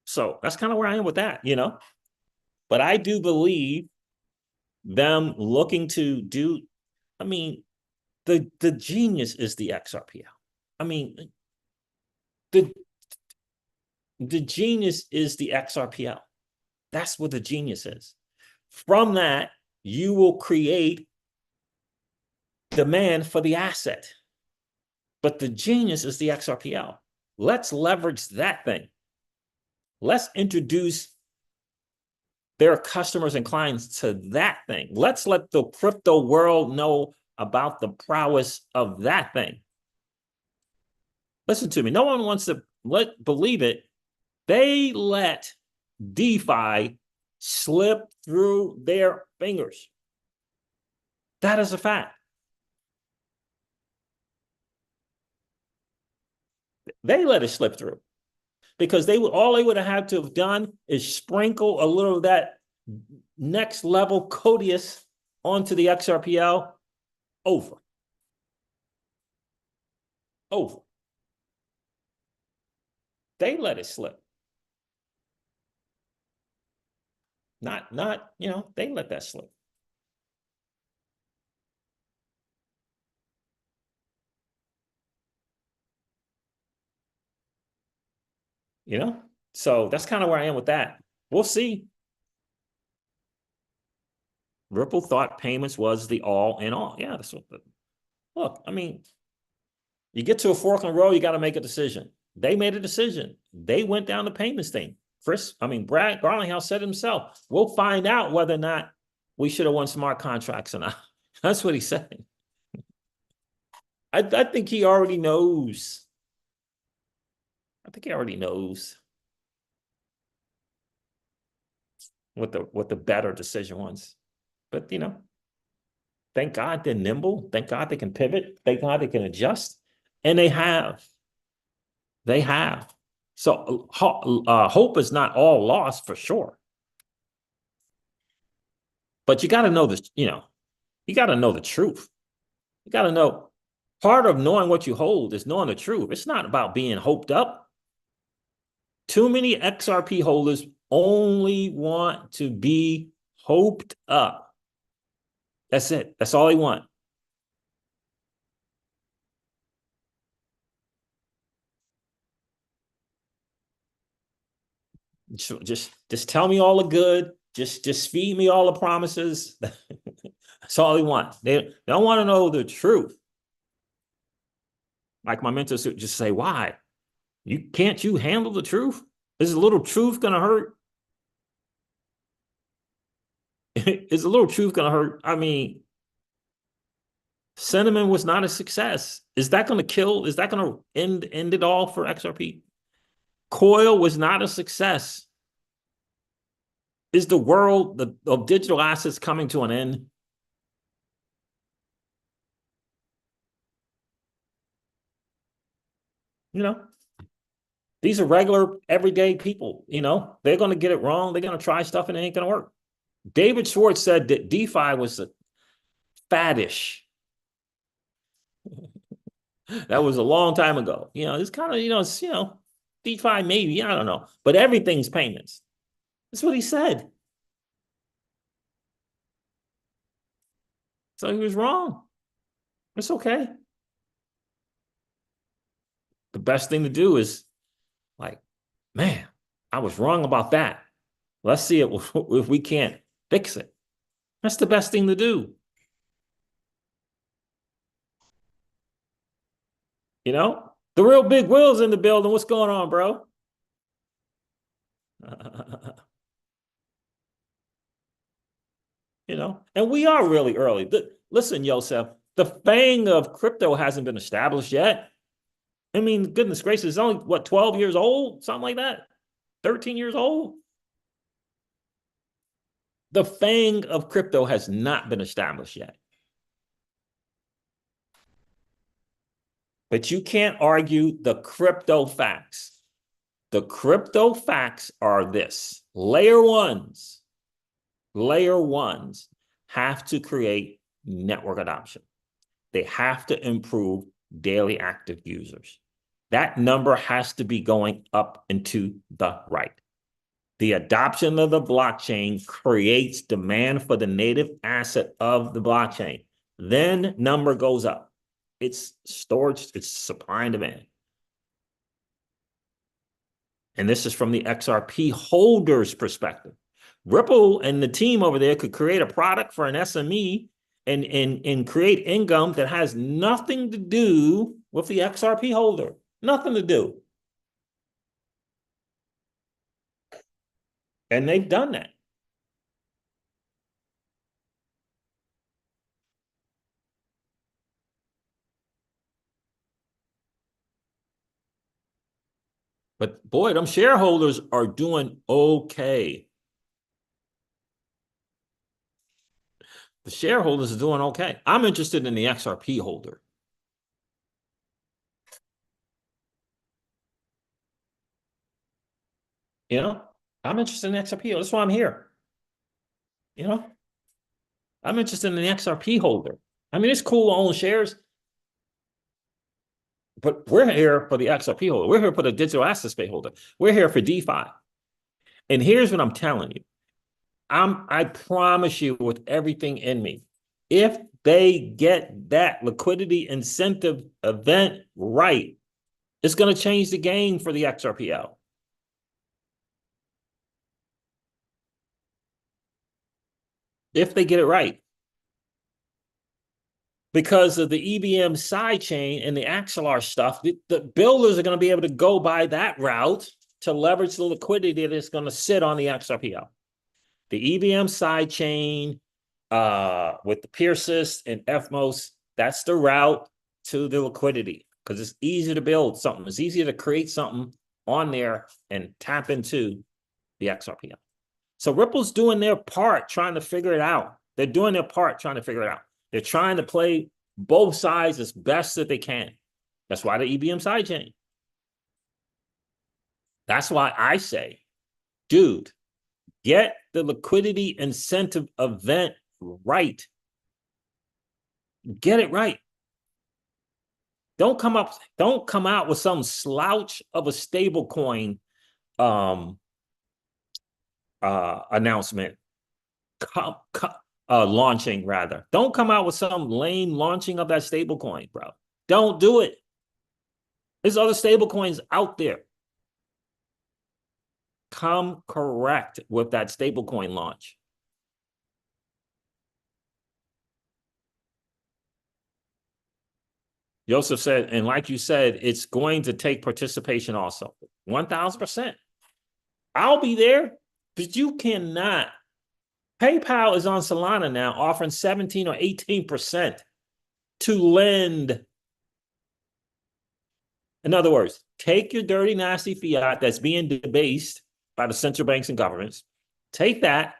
so that's kind of where I am with that, you know. But I do believe them looking to do, I mean, the genius is the XRPL. I mean, the genius is the XRPL. That's what the genius is. From that, you will create demand for the asset. But the genius is the XRPL. Let's leverage that thing. Let's introduce their customers and clients to that thing. Let's let the crypto world know about the prowess of that thing. Listen to me. No one wants to believe it. They let DeFi slip through their fingers. That is a fact. They let it slip through because all they would have had to have done is sprinkle a little of that next level Codius onto the XRPL. Over. They let it slip. Not, you know, they let that slip. You know, so that's kind of where I am with that. We'll see. Ripple thought payments was the all in all. Yeah, that's what. Look, I mean, you get to a fork in the road, you got to make a decision. They made a decision. They went down the payments thing. Brad Garlinghouse said himself, we'll find out whether or not we should have won smart contracts or not. That's what he said. I think he already knows. I think he already knows what the better decision was. But, you know, Thank God they're nimble. Thank God they can pivot. Thank God they can adjust. And they have. They have. So hope is not all lost for sure. But you got to know this, you got to know the truth. You got to know part of knowing what you hold is knowing the truth. It's not about being hoped up. Too many XRP holders only want to be hoped up. That's it. That's all they want. Just tell me all the good. Just feed me all the promises. That's all they want. They don't want to know the truth. Like my mentors just say, why? Can't you handle the truth? Is a little truth gonna hurt? Is a little truth gonna hurt? I mean, Cinnamon was not a success. Is that gonna kill? Is that gonna end it all for XRP? Coil was not a success. Is the world of digital assets coming to an end? These are regular, everyday people, they're going to get it wrong. They're going to try stuff and it ain't going to work. David Schwartz said that DeFi was a faddish. That was a long time ago. It's kind of, DeFi maybe, I don't know. But everything's payments. That's what he said. So he was wrong. It's okay. The best thing to do is like, man, I was wrong about that. Let's see if we can't fix it. That's the best thing to do. The real big Will's in the building. What's going on, bro? And we are really early. Listen, Yosef, the fang of crypto hasn't been established yet. I mean, goodness gracious, it's only, what, 12 years old? Something like that? 13 years old? The fang of crypto has not been established yet. But you can't argue the crypto facts. The crypto facts are this. Layer ones have to create network adoption. They have to improve daily active users. That number has to be going up and to the right. The adoption of the blockchain creates demand for the native asset of the blockchain. Then number goes up. It's storage, it's supply and demand. And this is from the XRP holders' perspective. Ripple and the team over there could create a product for an SME and create income that has nothing to do with the XRP holder. Nothing to do. And they've done that. But boy, them shareholders are doing okay. The shareholders are doing okay. I'm interested in the XRP holder. I'm interested in XRP. That's why I'm here. I'm interested in the XRP holder. I mean, it's cool to own shares, but we're here for the XRP holder. We're here for the digital asset space holder. We're here for DeFi. And here's what I'm telling you. I promise you with everything in me, if they get that liquidity incentive event right, it's going to change the game for the XRPL. If they get it right. Because of the EVM sidechain and the Axelar stuff, the builders are going to be able to go by that route to leverage the liquidity that's going to sit on the XRPL. The EVM sidechain with the Pierces and FMOS, that's the route to the liquidity because it's easy to build something. It's easier to create something on there and tap into the XRPL. So Ripple's doing their part trying to figure it out. They're doing their part trying to figure it out. They're trying to play both sides as best that they can. That's why the EVM sidechain. That's why I say, dude, get the liquidity incentive event right. Get it right. Don't come out with some slouch of a stable coin announcement. Launching rather. Don't come out with some lame launching of that stable coin, bro. Don't do it. There's other stable coins out there. Come correct with that stable coin launch. Joseph said, and like you said, it's going to take participation also. 1,000%. I'll be there, but you cannot. PayPal is on Solana now offering 17 or 18% to lend. In other words, take your dirty, nasty fiat that's being debased by the central banks and governments, take that,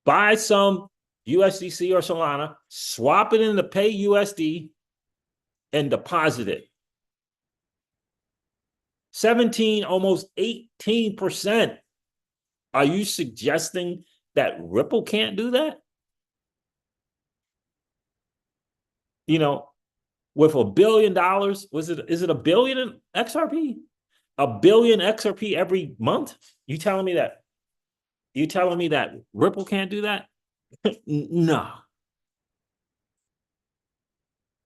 buy some USDC or Solana, swap it into pay USD, and deposit it. 17, almost 18%. Are you suggesting that Ripple can't do that? You know, with $1 billion, is it a billion in XRP? $1 billion XRP every month? You telling me that? You telling me that Ripple can't do that? No.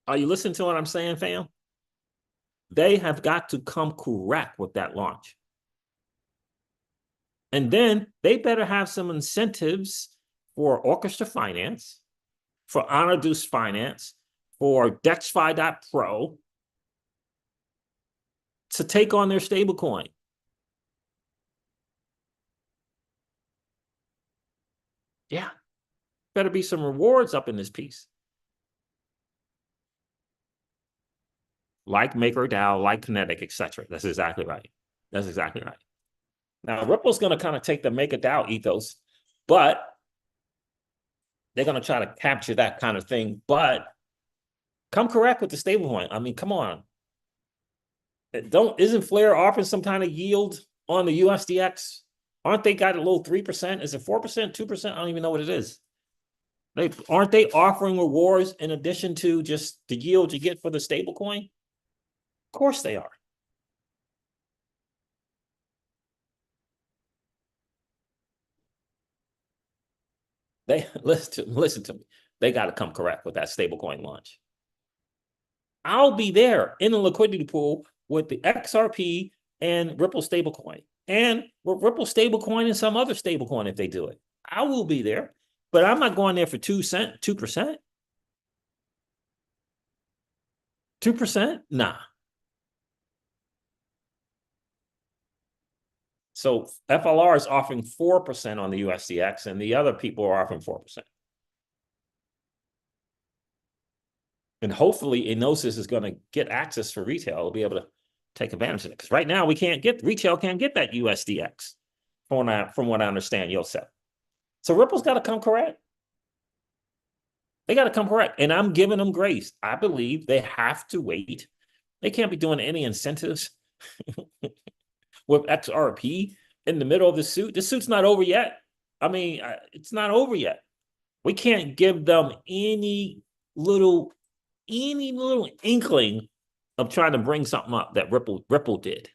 Are you listening to what I'm saying, fam? They have got to come correct with that launch. And then they better have some incentives for Orchestra Finance, for Honor-Duce Finance, for DexFi.pro to take on their stablecoin. Yeah, better be some rewards up in this piece. Like MakerDAO, like Kinetic, etc. That's exactly right. That's exactly right. Now, Ripple's going to kind of take the MakerDAO ethos, but they're going to try to capture that kind of thing. But come correct with the stablecoin. I mean, come on. Isn't Flare offering some kind of yield on the USDX? Aren't they got a little 3%? Is it 4%, 2%? I don't even know what it is. Aren't they offering rewards in addition to just the yield you get for the stablecoin? Of course they are. They listen to me. They got to come correct with that stablecoin launch. I'll be there in the liquidity pool with the XRP and Ripple stablecoin, and with Ripple stablecoin and some other stablecoin if they do it. I will be there, but I'm not going there for 2%. 2%? Nah. So FLR is offering 4% on the USDX, and the other people are offering 4%. And hopefully Enosis is going to get access for retail. It'll be able to take advantage of it. Because right now retail can't get that USDX from what I understand, Yosef. So Ripple's got to come correct. They got to come correct. And I'm giving them grace. I believe they have to wait. They can't be doing any incentives with XRP in the middle of the suit. The suit's not over yet. I mean, it's not over yet. We can't give them any little inkling of trying to bring something up that Ripple did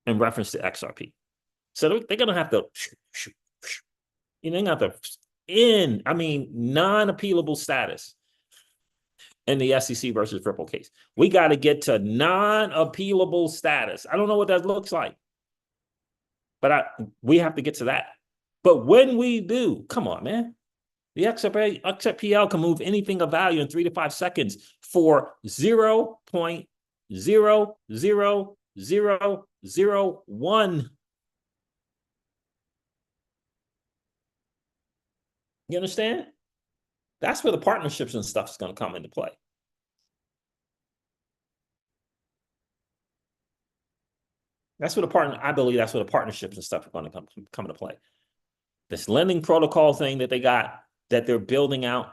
in reference to XRP. So they're going to have to, non-appealable status in the SEC versus Ripple case. We got to get to non-appealable status. I don't know what that looks like, but we have to get to that. But when we do, come on, man. The XRPL can move anything of value in 3 to 5 seconds for 0.00001. You understand? That's where the partnerships and stuff is going to come into play. I believe that's where the partnerships and stuff are going to come into play. This lending protocol thing that they're building out,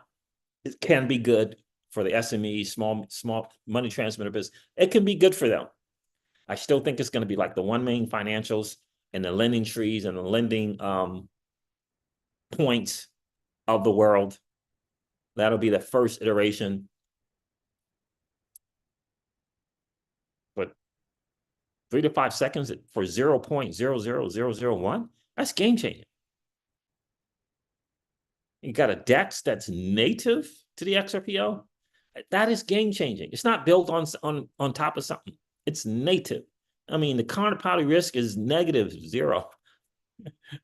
it can be good for the SME, small money transmitter business. It can be good for them. I still think it's going to be like the OneMain financials and the lending trees and the lending points of the world. That'll be the first iteration. But 3 to 5 seconds for 0.00001, that's game changing. You got a DEX that's native to the XRPO. That is game changing. It's not built on top of something. It's native. I mean, the counterparty risk is -0.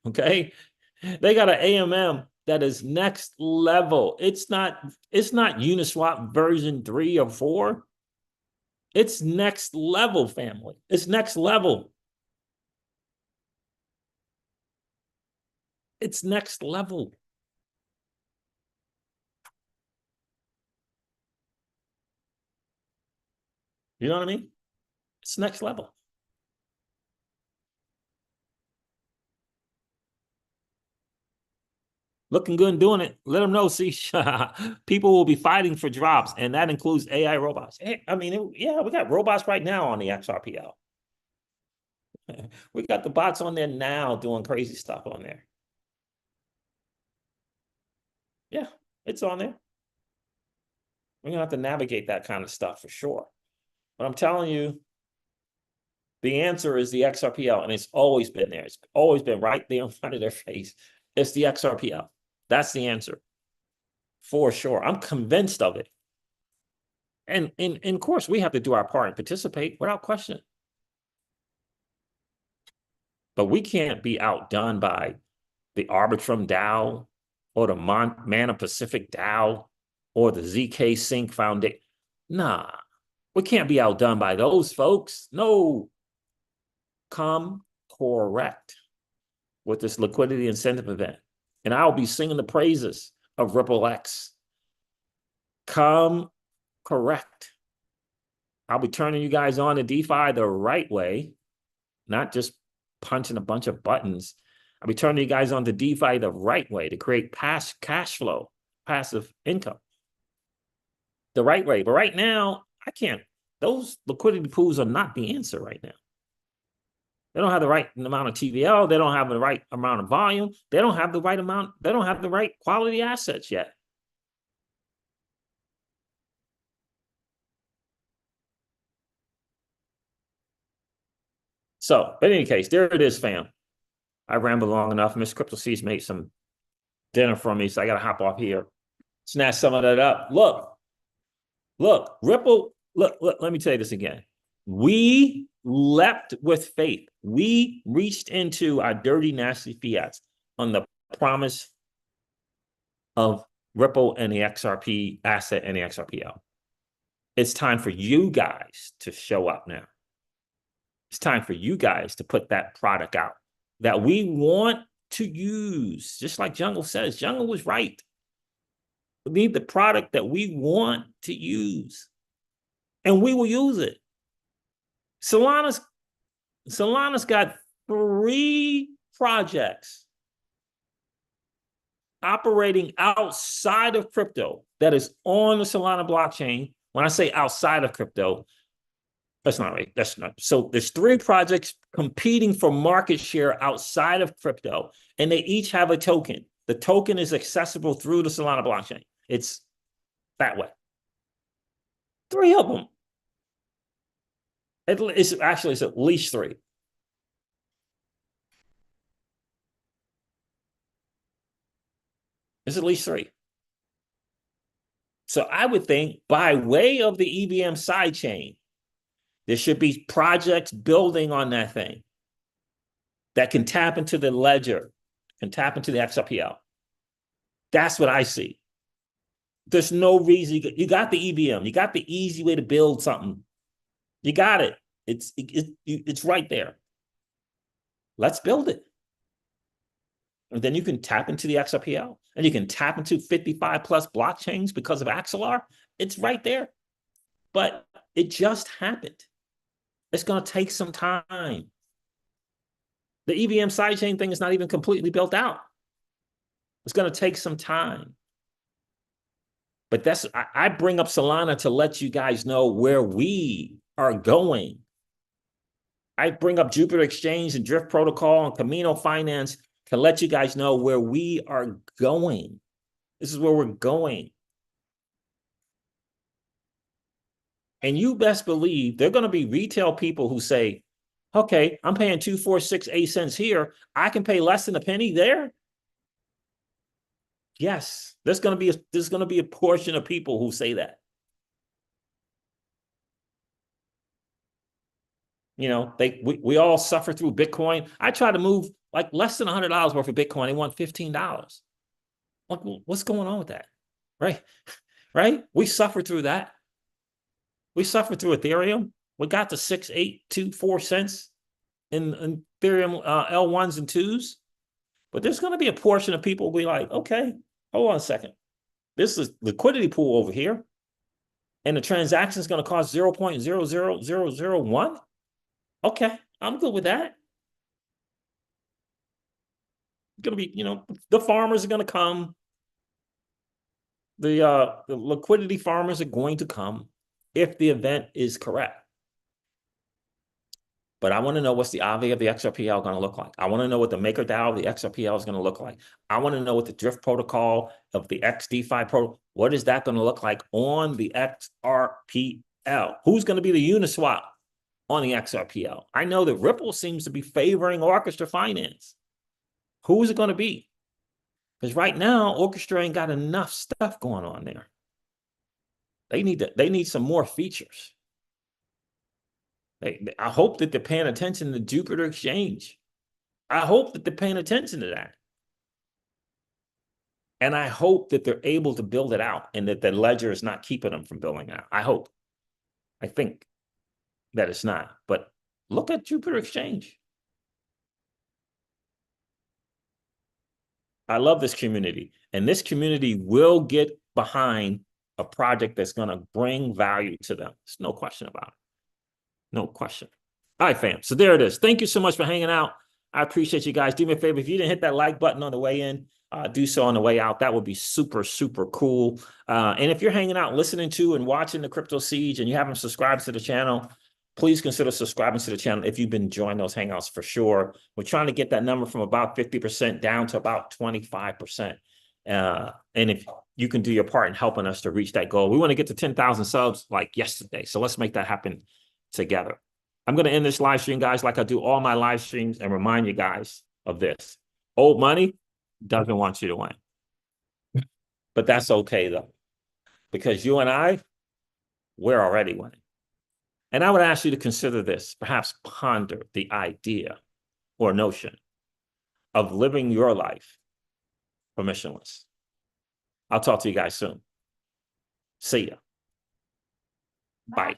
Okay. They got an AMM that is next level. It's not Uniswap version 3 or 4. It's next level, family. It's next level. It's next level. You know what I mean? It's next level. Looking good and doing it. Let them know. See, people will be fighting for drops, and that includes AI robots. I mean, yeah, we got robots right now on the XRPL. We got the bots on there now doing crazy stuff on there. Yeah, it's on there. We're gonna have to navigate that kind of stuff for sure. But I'm telling you, the answer is the XRPL, and it's always been there. It's always been right there in front of their face. It's the XRPL. That's the answer. For sure. I'm convinced of it. And of course, we have to do our part and participate without question. But we can't be outdone by the Arbitrum DAO or the Mana Pacific DAO or the ZK Sync Foundation. Nah, we can't be outdone by those folks. No. Come correct with this liquidity incentive event. And I'll be singing the praises of RippleX. Come correct. I'll be turning you guys on to DeFi the right way, not just punching a bunch of buttons. I'll be turning you guys on to DeFi the right way to create cash flow, passive income. The right way. But right now, I can't. Those liquidity pools are not the answer right now. They don't have the right amount of TVL. They don't have the right amount of volume. They don't have the right amount. They don't have the right quality assets yet. So, but in any case, there it is, fam. I rambled long enough. Miss Crypto C's made some dinner for me, so I got to hop off here. Snatch some of that up. Look, Ripple, look, let me tell you this again. We leapt with faith. We reached into our dirty, nasty fiats on the promise of Ripple and the XRP asset and the XRPL. It's time for you guys to show up now. It's time for you guys to put that product out that we want to use. Just like Jungle says, Jungle was right. We need the product that we want to use, and we will use it. Solana's got 3 projects operating outside of crypto that is on the Solana blockchain. When I say outside of crypto, that's not right. That's not. So there's 3 projects competing for market share outside of crypto, and they each have a token. The token is accessible through the Solana blockchain. It's that way. 3 of them. It's at least 3. It's at least 3. So I would think by way of the EVM sidechain, there should be projects building on that thing that can tap into the ledger, can tap into the XRPL. That's what I see. There's no reason. You got the EVM. You got the easy way to build something. You got it. It's right there. Let's build it. And then you can tap into the XRPL, and you can tap into 55 plus blockchains because of Axelar. It's right there. But it just happened. It's going to take some time. The EVM sidechain thing is not even completely built out. It's going to take some time. But I bring up Solana to let you guys know where we are going. I bring up Jupiter Exchange and Drift Protocol and Camino Finance to let you guys know where we are going. This is where we're going. And you best believe there are going to be retail people who say, okay, I'm paying 2, 4, 6, 8 cents here. I can pay less than a penny there. Yes, there's going to be a portion of people who say that. You know, we all suffer through Bitcoin. I try to move like less than $100 worth of Bitcoin. They want $15. Like, what's going on with that? Right? Right? We suffer through that. We suffered through Ethereum. We got to 6, 8, 2, 4 cents in Ethereum L1s and 2s. But there's going to be a portion of people who be like, okay, hold on a second. This is liquidity pool over here. And the transaction is going to cost 0.00001. Okay, I'm good with that. Going to be, you know, the farmers are going to come. The liquidity farmers are going to come if the event is correct. But I want to know what's the AVE of the XRPL going to look like. I want to know what the MakerDAO of the XRPL is going to look like. I want to know what the drift protocol of the XDeFi protocol, what is that going to look like on the XRPL? Who's going to be the Uniswap on the XRPL? I know that Ripple seems to be favoring Orchestra Finance. Who is it going to be? Because right now, Orchestra ain't got enough stuff going on there. They need some more features. I hope that they're paying attention to Jupiter Exchange. I hope that they're paying attention to that. And I hope that they're able to build it out and that the ledger is not keeping them from building it out. I hope. I think that it's not. But look at Jupiter Exchange. I love this community. And this community will get behind a project that's going to bring value to them. There's no question about it. No question. All right, fam. So there it is. Thank you so much for hanging out. I appreciate you guys. Do me a favor. If you didn't hit that like button on the way in, do so on the way out. That would be super, super cool. And if you're hanging out, listening to and watching the Crypto Siege and you haven't subscribed to the channel, please consider subscribing to the channel if you've been enjoying those hangouts for sure. We're trying to get that number from about 50% down to about 25%. And if you can do your part in helping us to reach that goal, we want to get to 10,000 subs like yesterday. So let's make that happen together. I'm going to end this live stream, guys, like I do all my live streams, and remind you guys of this. Old money doesn't want you to win. But that's okay, though, because you and I, we're already winning. And I would ask you to consider this, perhaps ponder the idea or notion of living your life permissionless. I'll talk to you guys soon. See ya. Bye.